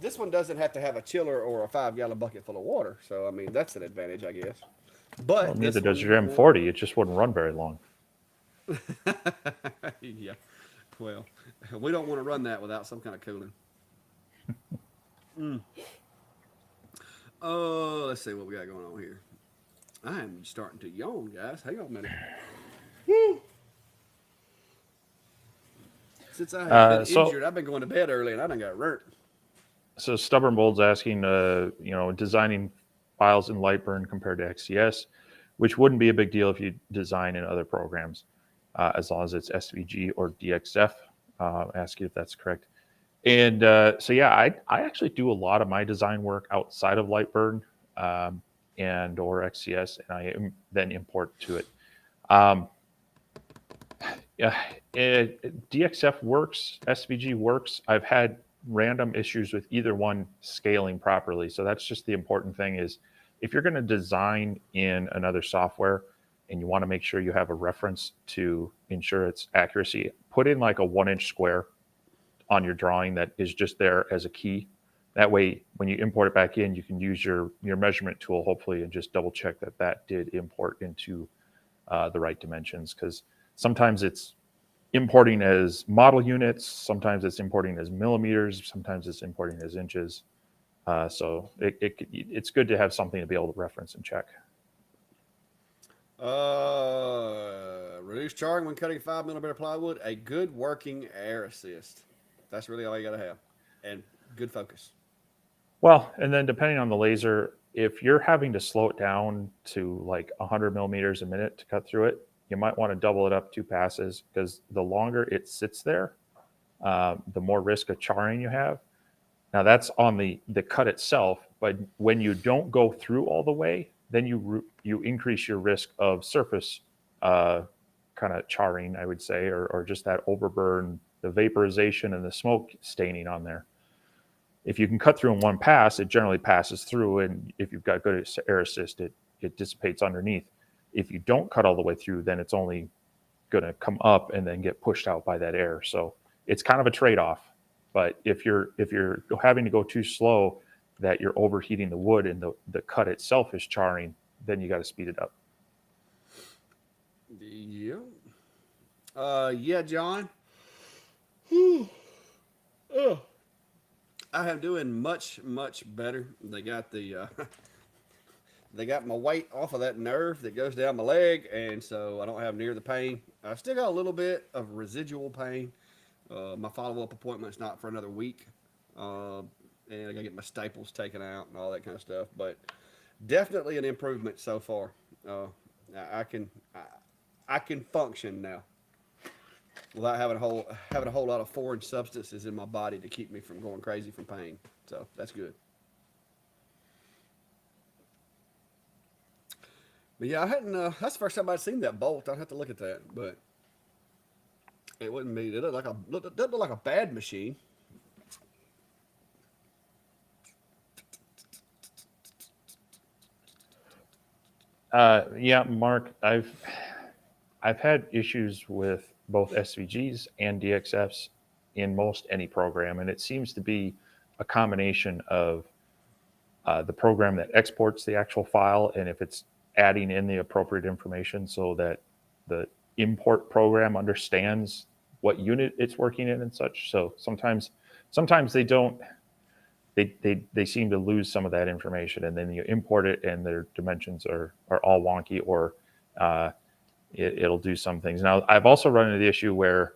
This one doesn't have to have a chiller or a 5-gallon bucket full of water. So I mean that's an advantage, I guess. Well, But neither this does one your M40. It just wouldn't run very long. yeah. Well, we don't want to run that without some kind of cooling. Let's see what we got going on here. I am starting to yawn, guys. Hang on a minute. Woo! Since I have been So injured, I've been going to bed early and I done got hurt. so Stubborn Bold's asking, designing files in Lightburn compared to XCS, which wouldn't be a big deal if you design in other programs, as long as it's SVG or DXF. Ask you if that's correct. And so yeah, I actually do a lot of my design work outside of Lightburn and or XCS, and I then import to it. Um, yeah, DXF works, SVG works. I've had random issues with either one scaling properly. So that's just the important thing is if you're going to design in another software and you want to make sure you have a reference to ensure its accuracy, put in like a 1-inch square on your drawing that is just there as a key. That way, when you import it back in, you can use your measurement tool, hopefully, and just double check that that did import into the right dimensions. Because sometimes it's importing as model units, sometimes it's importing as millimeters, sometimes it's importing as inches. So it's good to have something to be able to reference and check. Reduce charring when cutting 5 millimeter plywood. A good working air assist. That's really all you got to have, and good focus. Well, and then depending on the laser, if you're having to slow it down to like 100 millimeters a minute to cut through it, you might want to double it up 2 passes because the longer it sits there, the more risk of charring you have. Now that's on the cut itself, but when you don't go through all the way, then you increase your risk of surface kind of charring, I would say, or just that overburn, the vaporization and the smoke staining on there. If you can cut through in one pass, it generally passes through, and if you've got good air assist, it dissipates underneath. If you don't cut all the way through, then it's only going to come up and then get pushed out by that air. So it's kind of a trade-off. But if you're having to go too slow, that you're overheating the wood and the cut itself is charring, then you got to speed it up. Yeah. Yeah, John. Oh, I am doing much better. They got they got my weight off of that nerve that goes down my leg, and so I don't have near the pain. I still got a little bit of residual pain. My follow-up appointment's not for another week, and I gotta get my staples taken out and all that kind of stuff. But definitely an improvement so far. I can function now. without having a whole lot of foreign substances in my body to keep me from going crazy from pain. So that's good. But yeah, I hadn't. That's the first time I'd seen that bolt. I'd have to look at that, but it wouldn't be. It doesn't look like a bad machine. Yeah, Mark, I've had issues with both SVGs and DXFs in most any program, and it seems to be a combination of the program that exports the actual file, and if it's adding in the appropriate information so that the import program understands what unit it's working in and such. So sometimes they don't. They seem to lose some of that information, and then you import it, and their dimensions are all wonky, or it'll do some things. Now, I've also run into the issue where,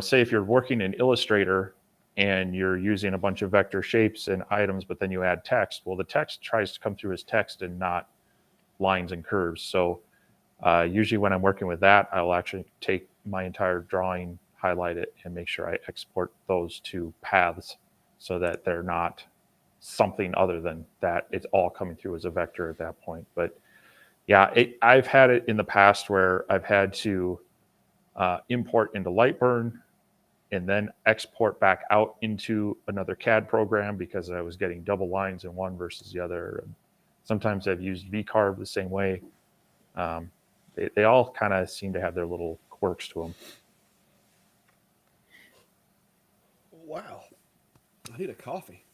say if you're working in Illustrator and you're using a bunch of vector shapes and items, but then you add text. Well, the text tries to come through as text and not lines and curves. So usually when I'm working with that, I'll actually take my entire drawing, highlight it, and make sure I export those to paths so that they're not something other than that. It's all coming through as a vector at that point. But yeah, I've had it in the past where I've had to import into Lightburn and then export back out into another CAD program because I was getting double lines in one versus the other. And sometimes I've used VCarve the same way. They all kind of seem to have their little quirks to them. Wow, I need a coffee.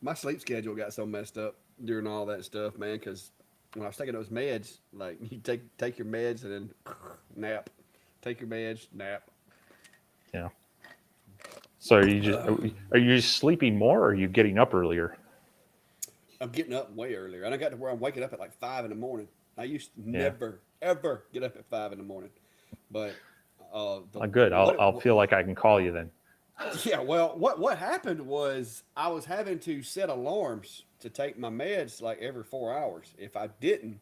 My sleep schedule got so messed up during all that stuff, man. Because when I was taking those meds, like you take your meds and then nap, take your meds, nap. Yeah. So are you just sleeping more, or are you getting up earlier? I'm getting up way earlier, and I got to where I'm waking up at like 5 in the morning. I used to Yeah. never ever get up at 5 in the morning, but Good. I'll feel like I can call you then. yeah. Well, what happened was I was having to set alarms to take my meds like every 4 hours. If I didn't,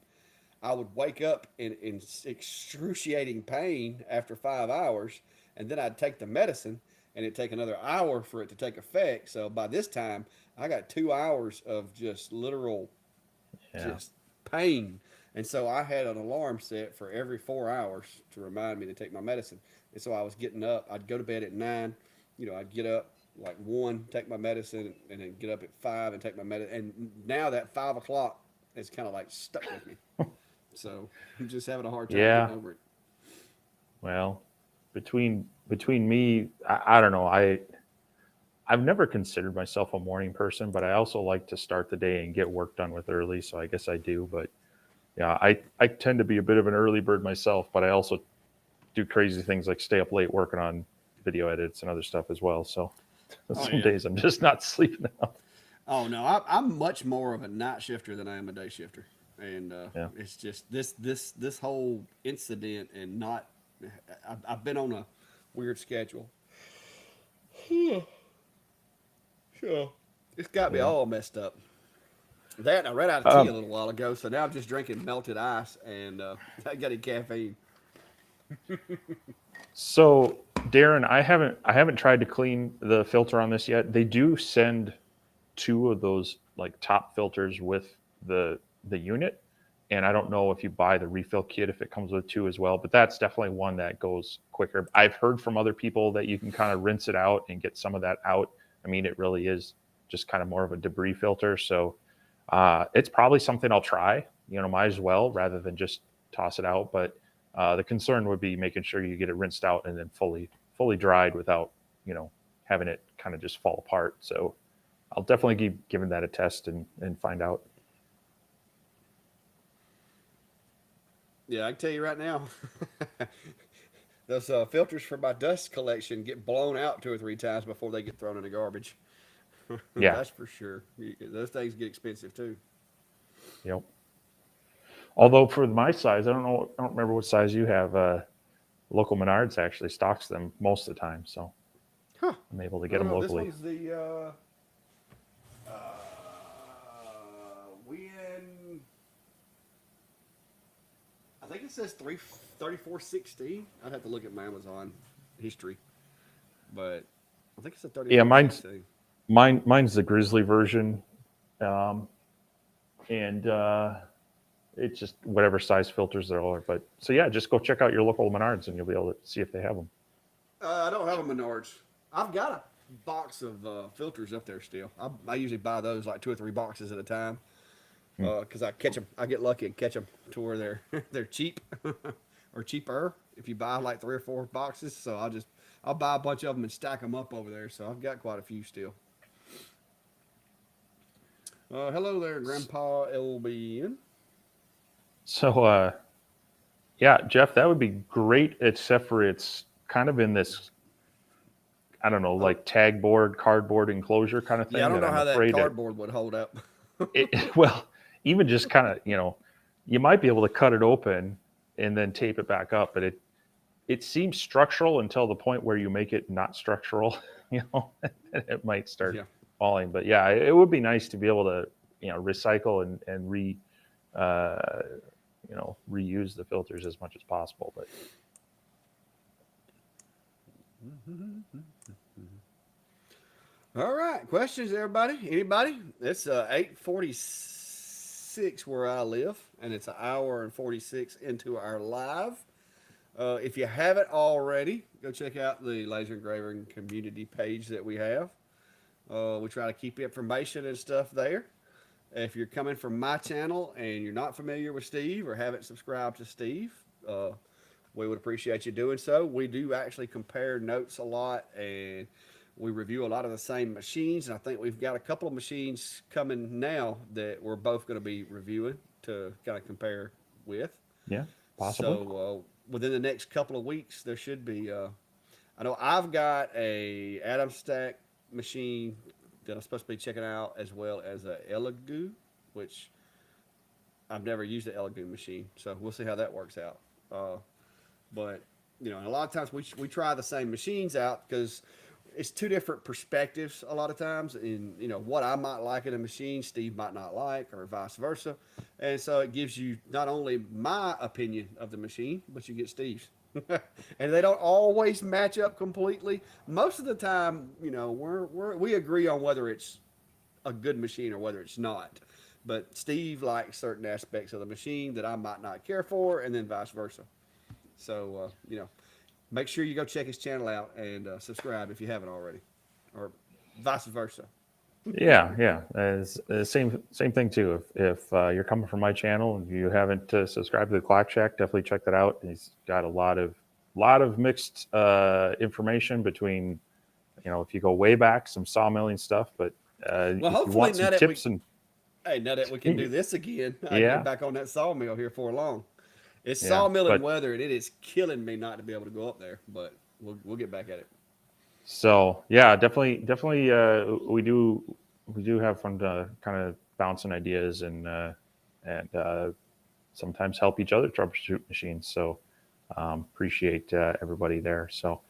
I would wake up in excruciating pain after 5 hours, and then I'd take the medicine, and it'd take another hour for it to take effect. So by this time, I got 2 hours of just literal, Yeah. just pain. And so I had an alarm set for every 4 hours to remind me to take my medicine. And so I was getting up. I'd go to bed at 9. I'd get up like 1, take my medicine, and then get up at 5 and take my medicine. And now that 5 o'clock is kind of like stuck with me. So I'm just having a hard time Yeah. getting over it. Well, between me, I don't know. I've never considered myself a morning person, but I also like to start the day and get work done with early. So I guess I do. But yeah, I tend to be a bit of an early bird myself, but I also do crazy things like stay up late working on video edits and other stuff as well. So some days I'm just not sleeping enough. Oh no, I'm much more of a night shifter than I am a day shifter, and Yeah. it's just this whole incident and not. I've been on a weird schedule. So it's got me Yeah. all messed up. That and I ran out of tea a little while ago, so now I'm just drinking melted ice and I got any caffeine. So Darren, I haven't tried to clean the filter on this yet. They do send 2 of those like top filters with the unit, and I don't know if you buy the refill kit if it comes with 2 as well, but that's definitely one that goes quicker. I've heard from other people that you can kind of rinse it out and get some of that out. I mean, it really is just kind of more of a debris filter. So it's probably something I'll try. Might as well rather than just toss it out. But the concern would be making sure you get it rinsed out and then fully dried without having it kind of just fall apart. So I'll definitely keep giving that a test and find out. Yeah, I can tell you right now, those filters for my dust collection get blown out 2 or 3 times before they get thrown in the garbage. Yeah. That's for sure. Those things get expensive too. Yep. Although for my size, I don't remember what size you have. Local Menards actually stocks them most of the time, so I'm able to get them locally. This one's the when I think it says 3416. I'd have to look at my Amazon history, but I think it's a Yeah, 3416. mine's the Grizzly version, um, and it's just whatever size filters there are. But so yeah, just go check out your local Menards, and you'll be able to see if they have them. I don't have a Menards. I've got a box of filters up there still. I usually buy those like 2 or 3 boxes at a time because I catch them. I get lucky and catch them to where they're they're cheap or cheaper if you buy like 3 or 4 boxes. So I'll buy a bunch of them and stack them up over there. So I've got quite a few still. Hello there, Grandpa LBN. So yeah, Jeff, that would be great, except for it's kind of in this, I don't know, like tag board, cardboard enclosure kind of thing. Yeah, I don't know I'm how that afraid cardboard would hold up. well, even just kind of, you might be able to cut it open and then tape it back up, but it seems structural until the point where you make it not structural, it might start Yeah. falling. But yeah, it would be nice to be able to, recycle and reuse the filters as much as possible. But All right, questions, everybody? Anybody? It's 8:46 where I live, and it's an hour and 46 into our live. If you haven't already, go check out the laser engraving community page that we have. We try to keep information and stuff there. If you're coming from my channel and you're not familiar with Steve or haven't subscribed to Steve, we would appreciate you doing so. We do actually compare notes a lot, and we review a lot of the same machines. And I think we've got a couple of machines coming now that we're both going to be reviewing to kind of compare with. yeah, possibly. So within the next couple of weeks, there should be. I know I've got a Atom Stack machine that I'm supposed to be checking out, as well as a Elegoo, which I've never used the Elegoo machine, so we'll see how that works out. But and a lot of times we try the same machines out because it's 2 different perspectives a lot of times, and what I might like in a machine, Steve might not like, or vice versa, and so it gives you not only my opinion of the machine, but you get Steve's. And they don't always match up completely. Most of the time, we agree on whether it's a good machine or whether it's not. But Steve likes certain aspects of the machine that I might not care for, and then vice versa. So, make sure you go check his channel out and subscribe if you haven't already, or vice versa. Yeah. As same thing too. If you're coming from my channel and you haven't subscribed to the Clock Shack, definitely check that out. He's got a lot of mixed information between, if you go way back, some sawmilling stuff. But Well, if you hopefully want some now that tips now that we can do this again, I Yeah. get back on that sawmill here for long. It's Yeah, sawmilling but- weather, and it is killing me not to be able to go up there. But we'll get back at it. So yeah, definitely. We do have fun kind of bouncing ideas and sometimes help each other troubleshoot machines. So appreciate everybody there. So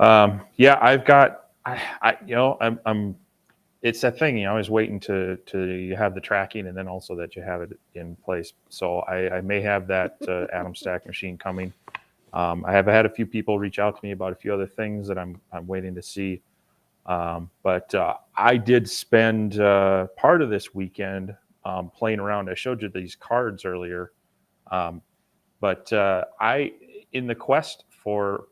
yeah, I've got I'm it's that thing, I was waiting to have the tracking and then also that you have it in place. So I may have that Atom Stack machine coming. I have had a few people reach out to me about a few other things that I'm waiting to see. But I did spend part of this weekend playing around. I showed you these cards earlier. But in the quest for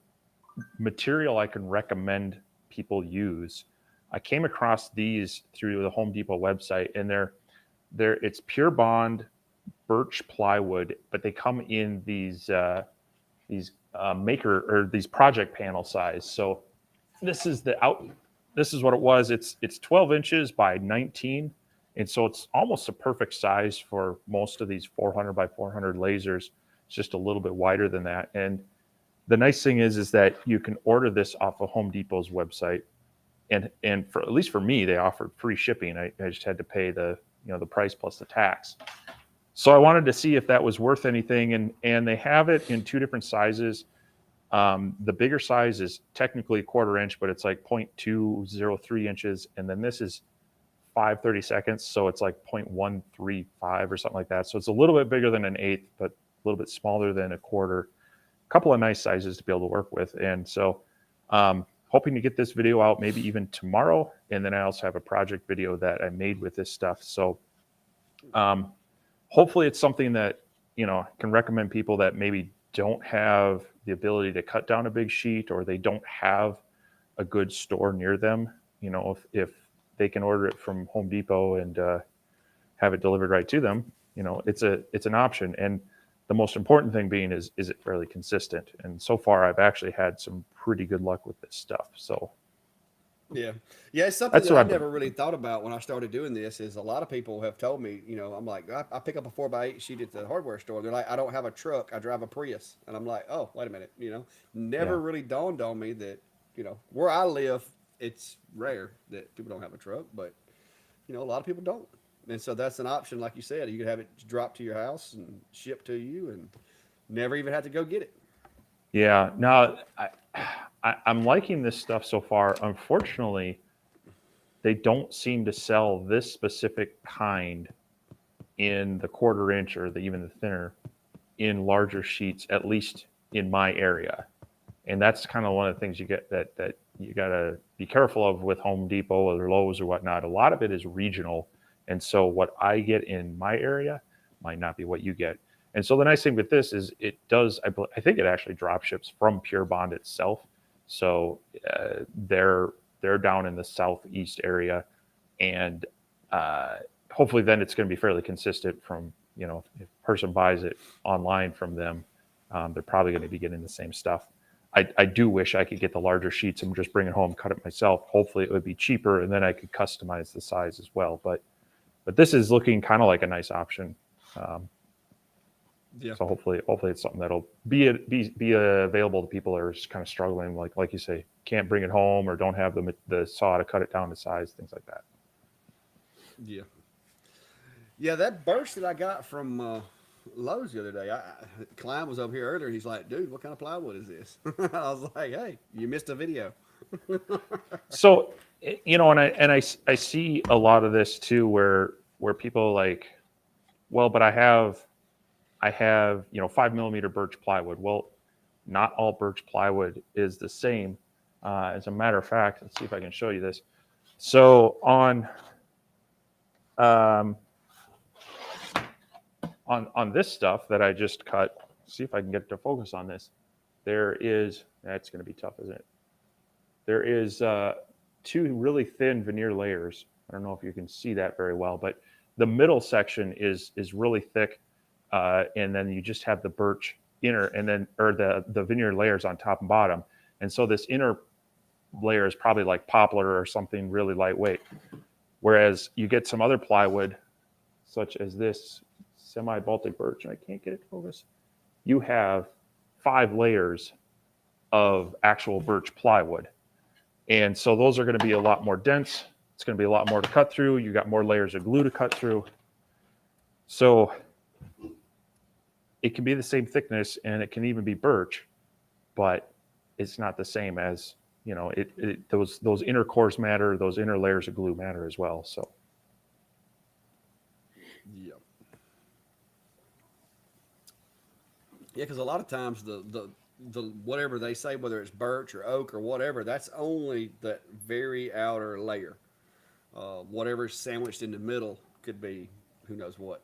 material I can recommend people use, I came across these through the Home Depot website, and it's pure bond birch plywood, but they come in these maker or these project panel size. So this is what it was. It's 12 inches by 19, and so it's almost a perfect size for most of these 400 by 400 lasers. It's just a little bit wider than that. And the nice thing is that you can order this off of Home Depot's website, and for at least for me, they offered free shipping. I just had to pay the price plus the tax. So I wanted to see if that was worth anything, and they have it in 2 different sizes. The bigger size is technically 1/4 inch, but it's like 0.203 inches, and then this is 5/32, so it's like 0.135 or something like that. So it's a little bit bigger than an eighth, but little bit smaller than a quarter, a couple of nice sizes to be able to work with. And so hoping to get this video out maybe even tomorrow. And then I also have a project video that I made with this stuff. So hopefully it's something that, you know, I can recommend people that maybe don't have the ability to cut down a big sheet, or they don't have a good store near them. You know, if they can order it from Home Depot and have it delivered right to them, you know, it's an option. And the most important thing being is it fairly consistent? And so far, I've actually had some pretty good luck with this stuff. So Yeah. Yeah. It's something That's that what I I've been- never really thought about when I started doing this. Is a lot of people have told me, you know, I'm like, I pick up a 4x8 sheet at the hardware store. They're like, I don't have a truck. I drive a Prius. And I'm like, oh, wait a minute. You know, never Yeah. really dawned on me that, you know, where I live, it's rare that people don't have a truck, but, you know, a lot of people don't. And so that's an option. Like you said, you could have it dropped to your house and shipped to you and never even have to go get it. Yeah, no, I'm liking this stuff so far. Unfortunately, they don't seem to sell this specific kind in the quarter inch or even the thinner in larger sheets, at least in my area. And that's kind of one of the things you get that you got to be careful of with Home Depot or Lowe's or whatnot. A lot of it is regional. And so what I get in my area might not be what you get. And so the nice thing with this is it does, I think it actually drop ships from Pure Bond itself. So they're down in the southeast area, and hopefully then it's going to be fairly consistent from, you know, if a person buys it online from them, they're probably going to be getting the same stuff. I do wish I could get the larger sheets and just bring it home, cut it myself. Hopefully it would be cheaper, and then I could customize the size as well. But this is looking kind of like a nice option. Yeah. So hopefully it's something that'll be available to people that are just kind of struggling, like you say, can't bring it home or don't have the saw to cut it down to size, things like that. Yeah. Yeah, that burst that I got from Lowe's the other day, Kline was over here earlier. He's like, dude, what kind of plywood is this? I was like, hey, you missed a video. So, you know, and I see a lot of this too, where people are like, well, but I have, you know, 5 millimeter birch plywood. Well, not all birch plywood is the same. As a matter of fact, let's see if I can show you this. So on this stuff that I just cut, see if I can get to focus on this. There is, that's going to be tough, isn't it? There is two really thin veneer layers. I don't know if you can see that very well, but the middle section is really thick, and then you just have the birch inner, and then or the veneer layers on top and bottom. And so this inner layer is probably like poplar or something really lightweight. Whereas you get some other plywood, such as this semi-Baltic birch, and I can't get it to focus. You have 5 layers of actual birch plywood. And so those are going to be a lot more dense. It's going to be a lot more to cut through. You got more layers of glue to cut through. So it can be the same thickness, and it can even be birch, but it's not the same as, you know, those inner cores matter. Those inner layers of glue matter as well. So. Yeah. Yeah, because a lot of times the whatever they say, whether it's birch or oak or whatever, that's only that very outer layer. Whatever's sandwiched in the middle could be who knows what.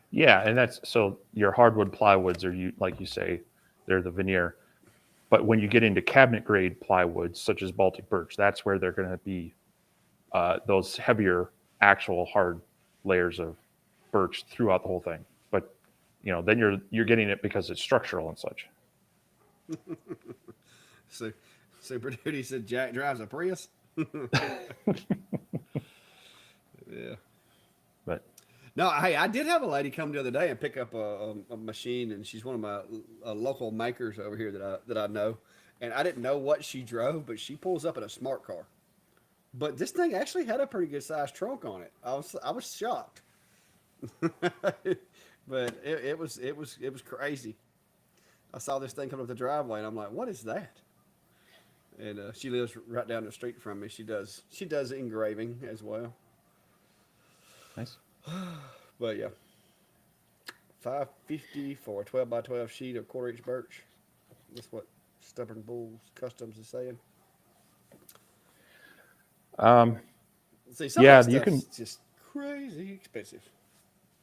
Yeah, and that's so your hardwood plywoods are, you like you say, they're the veneer. But when you get into cabinet grade plywoods such as Baltic birch, that's where they're going to be those heavier actual hard layers of birch throughout the whole thing. But you know, then you're getting it because it's structural and such. So, Super Duty said Jack drives a Prius. Yeah. But No, hey, I did have a lady come the other day and pick up a machine, and she's one of my local makers over here that I know, and I didn't know what she drove, but she pulls up in a smart car. But this thing actually had a pretty good sized trunk on it. I was shocked, but it was crazy. I saw this thing coming up the driveway, and I'm like, what is that? And she lives right down the street from me. She does engraving as well. nice. But yeah, $5.50 for a 12 by 12 sheet of 1/4 inch birch. That's what Stubborn Bulls Customs is saying. Um, See, some yeah, of that you stuff's can. just crazy expensive.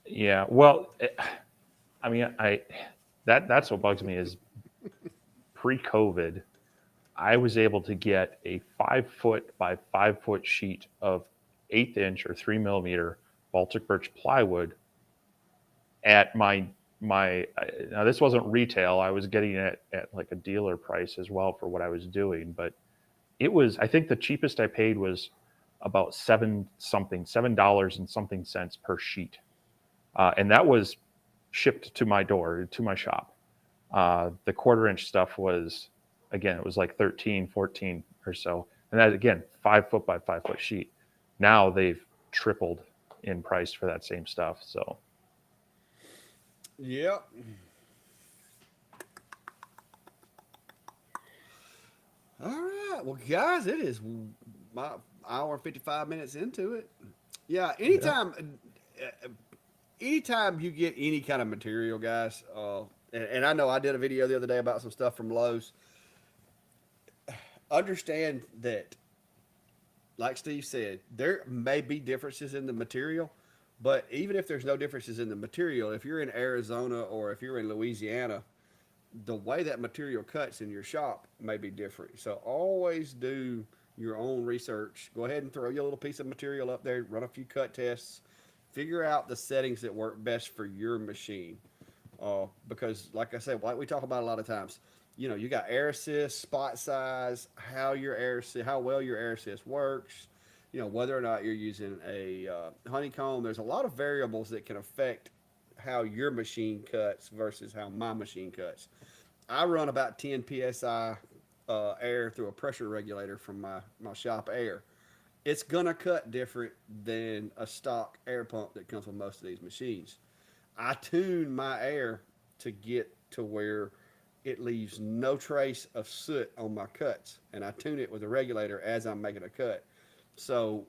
Yeah, well, I mean, that's what bugs me is pre-COVID, I was able to get a 5 foot by 5 foot sheet of 1/8 inch or 3 millimeter Baltic birch plywood at my. Now this wasn't retail. I was getting it at like a dealer price as well for what I was doing, but it was. I think the cheapest I paid was about $7 and something cents per sheet, and that was shipped to my door to my shop. The 1/4 inch stuff was, again, it was like 13, 14 or so. And that, again, 5 foot by 5 foot sheet. Now they've tripled in price for that same stuff. So, Yep. All right. Well, guys, it is my hour and 55 minutes into it. Yeah. yeah. Anytime you get any kind of material, guys, and I know I did a video the other day about some stuff from Lowe's. Understand that, like Steve said, there may be differences in the material, but even if there's no differences in the material, if you're in Arizona or if you're in Louisiana, the way that material cuts in your shop may be different. So always do your own research. Go ahead and throw your little piece of material up there, run a few cut tests, figure out the settings that work best for your machine. Because, like I said, like we talk about a lot of times, you got air assist, spot size, how well your air assist works. Whether or not you're using a honeycomb. There's a lot of variables that can affect how your machine cuts versus how my machine cuts. I run about 10 psi air through a pressure regulator from my shop air. It's gonna cut different than a stock air pump that comes with most of these machines. I tune my air to get to where it leaves no trace of soot on my cuts, and I tune it with a regulator as I'm making a cut. So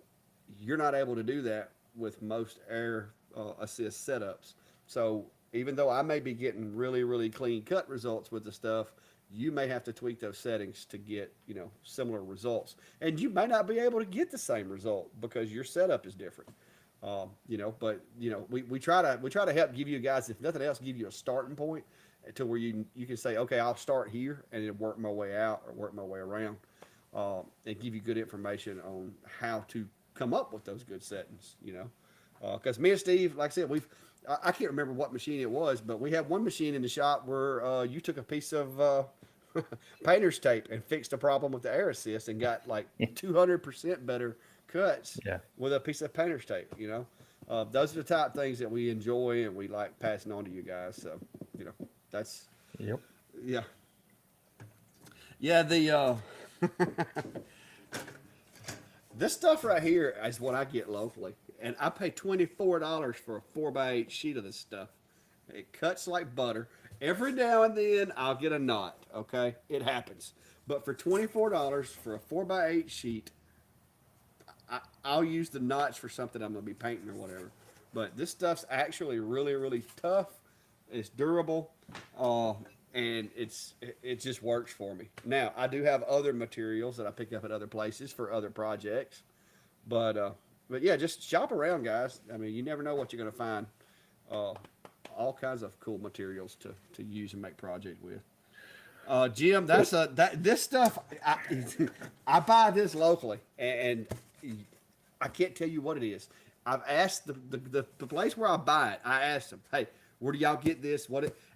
you're not able to do that with most air assist setups. So even though I may be getting really, really clean cut results with the stuff, you may have to tweak those settings to get similar results, and you may not be able to get the same result because your setup is different. But we try to help give you guys, if nothing else, give you a starting point to where you can say, okay, I'll start here and then work my way out or work my way around, and give you good information on how to come up with those good settings. Because me and Steve, like I said, I can't remember what machine it was, but we had one machine in the shop where you took a piece of painter's tape and fixed a problem with the air assist and got like 200% better cuts Yeah. with a piece of painter's tape. Those are the type of things that we enjoy and we like passing on to you guys. So, that's, Yep. yeah. Yeah, this stuff right here is what I get locally. And I pay $24 for a 4x8 sheet of this stuff. It cuts like butter. Every now and then I'll get a knot, okay? It happens. But for $24 for a 4x8 sheet, I'll use the knots for something I'm going to be painting or whatever. But this stuff's actually really, really tough. It's durable, and it just works for me. Now, I do have other materials that I pick up at other places for other projects. But yeah, just shop around, guys. I mean, you never know what you're going to find. Uh, all kinds of cool materials to use and make project with. Jim, this stuff. I buy this locally, and I can't tell you what it is. I've asked the place where I buy it. I asked them, hey, where do y'all get this?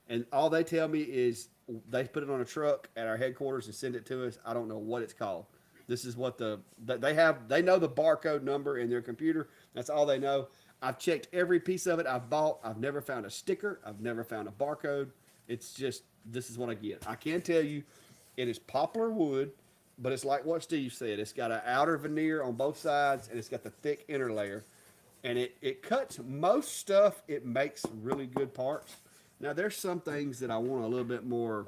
And all they tell me is they put it on a truck at our headquarters and send it to us. I don't know what it's called. This is what they have. They know the barcode number in their computer. That's all they know. I've checked every piece of it I've bought. I've never found a sticker. I've never found a barcode. It's just, this is what I get. I can tell you it is poplar wood, but it's like what Steve said. It's got an outer veneer on both sides, and it's got the thick inner layer. And it cuts most stuff. It makes really good parts. Now, there's some things that I want a little bit more,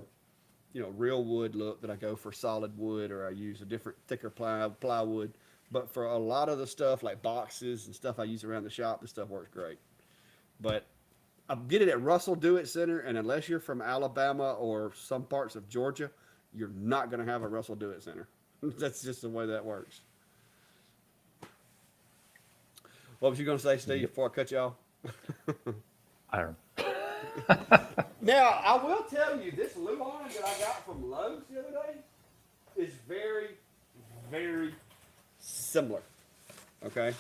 real wood look, that I go for solid wood, or I use a different thicker plywood. But for a lot of the stuff like boxes and stuff I use around the shop, this stuff works great. But get it at Russell Do It Center, and unless you're from Alabama or some parts of Georgia, you're not going to have a Russell Do It Center. That's just the way that works. What was you going to say, Steve, before I cut you off? I don't. Now, I will tell you, this Luan that I got from Lowe's the other day is very, very similar. Okay?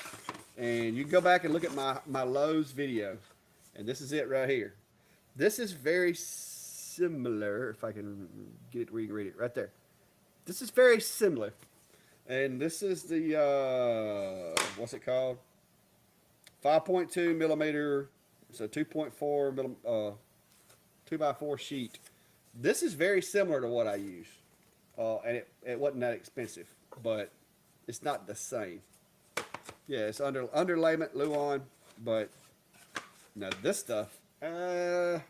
And you can go back and look at my Lowe's video. And this is it right here. This is very similar, if I can get it where you can read it, right there. This is very similar. And this is the, what's it called? 5.2 millimeter, so 2.4 2x4 sheet. This is very similar to what I use. And it wasn't that expensive, but it's not the same. Yeah, it's underlayment, Luan, but now this stuff,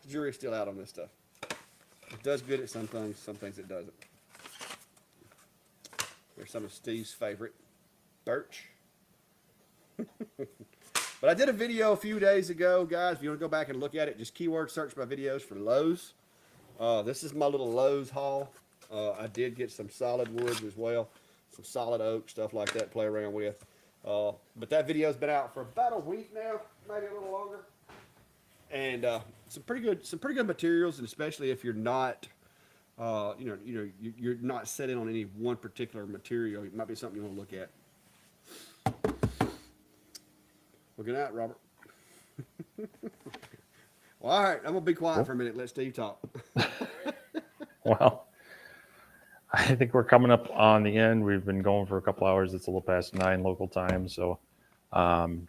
jury's still out on this stuff. It does good at some things it doesn't. Here's some of Steve's favorite, birch. But I did a video a few days ago, guys. If you want to go back and look at it, just keyword search my videos for Lowe's. This is my little Lowe's haul. I did get some solid woods as well, some solid oak, stuff like that to play around with. But that video's been out for about a week now, maybe a little longer. And some pretty good materials, and especially if you're not, you're not set in on any one particular material, it might be something you want to look at. Looking at Robert. Well, all right, I'm gonna be quiet for a minute. Let Steve talk. Well, I think we're coming up on the end. We've been going for a couple hours. It's a little past 9 local time. So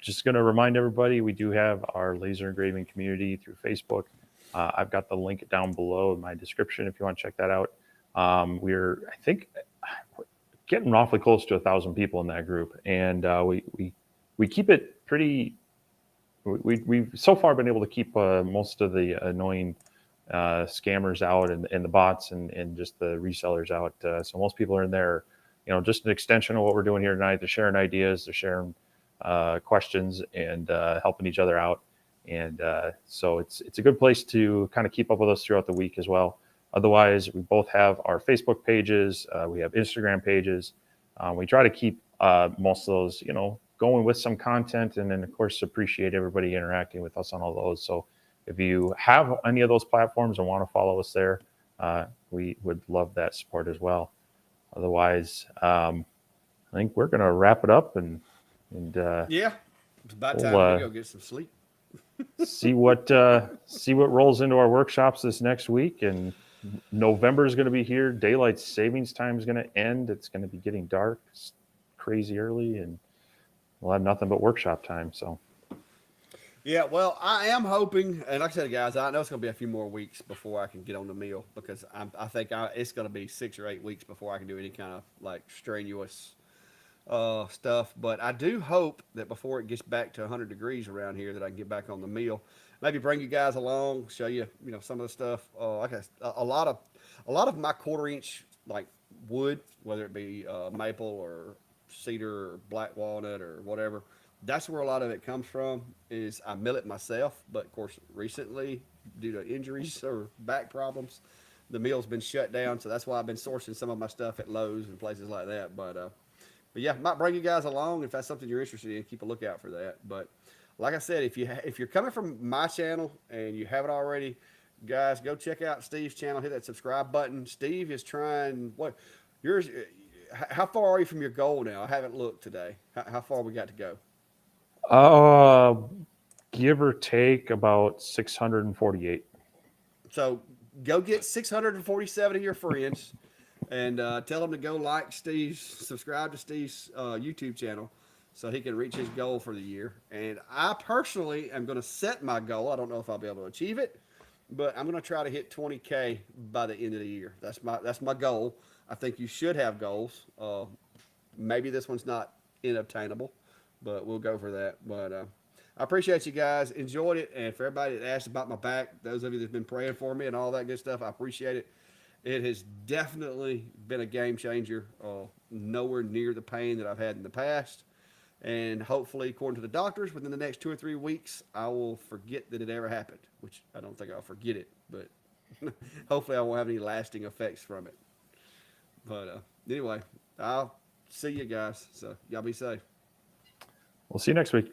just going to remind everybody, we do have our laser engraving community through Facebook. I've got the link down below in my description if you want to check that out. We're getting awfully close to 1,000 people in that group. And we keep it pretty, we've so far been able to keep most of the annoying scammers out and the bots and just the resellers out. So most people are in there, just an extension of what we're doing here tonight. They're sharing ideas, they're sharing questions and helping each other out. And so it's a good place to kind of keep up with us throughout the week as well. Otherwise, we both have our Facebook pages. We have Instagram pages. We try to keep most of those, going with some content, and then of course appreciate everybody interacting with us on all those. So if you have any of those platforms and want to follow us there, we would love that support as well. Otherwise, I think we're going to wrap it up and yeah, it's about time we go get some sleep. see what rolls into our workshops this next week. And November is going to be here. Daylight savings time is going to end. It's going to be getting dark, it's crazy early, and we'll have nothing but workshop time. So. Yeah, well, I am hoping, and like I said, guys, I know it's going to be a few more weeks before I can get on the mill, because I think it's going to be 6 or 8 weeks before I can do any kind of like strenuous stuff. But I do hope that before it gets back to 100 degrees around here, that I can get back on the mill. Maybe bring you guys along, show you, some of the stuff. Like a lot of my 1/4 inch like wood, whether it be maple or cedar or black walnut or whatever. That's where a lot of it comes from. Is I mill it myself, but of course recently, due to injuries or back problems, the mill's been shut down. So that's why I've been sourcing some of my stuff at Lowe's and places like that. But yeah, might bring you guys along if that's something you're interested in. Keep a lookout for that. But like I said, if you're coming from my channel and you haven't already, guys, go check out Steve's channel. Hit that subscribe button. Steve is trying yours. How far are you from your goal now? I haven't looked today. How far we got to go? Give or take about 648. So go get 647 of your friends and tell them to go subscribe to Steve's YouTube channel so he can reach his goal for the year. And I personally am going to set my goal. I don't know if I'll be able to achieve it, but I'm going to try to hit 20K by the end of the year. That's my goal. I think you should have goals. Maybe this one's not inobtainable, but we'll go for that. But I appreciate you guys. Enjoyed it. And for everybody that asked about my back, those of you that's been praying for me and all that good stuff, I appreciate it. It has definitely been a game changer. Nowhere near the pain that I've had in the past. And hopefully, according to the doctors, within the next 2 or 3 weeks, I will forget that it ever happened, which I don't think I'll forget it, but hopefully I won't have any lasting effects from it. But anyway, I'll see you guys. So y'all be safe. We'll see you next week.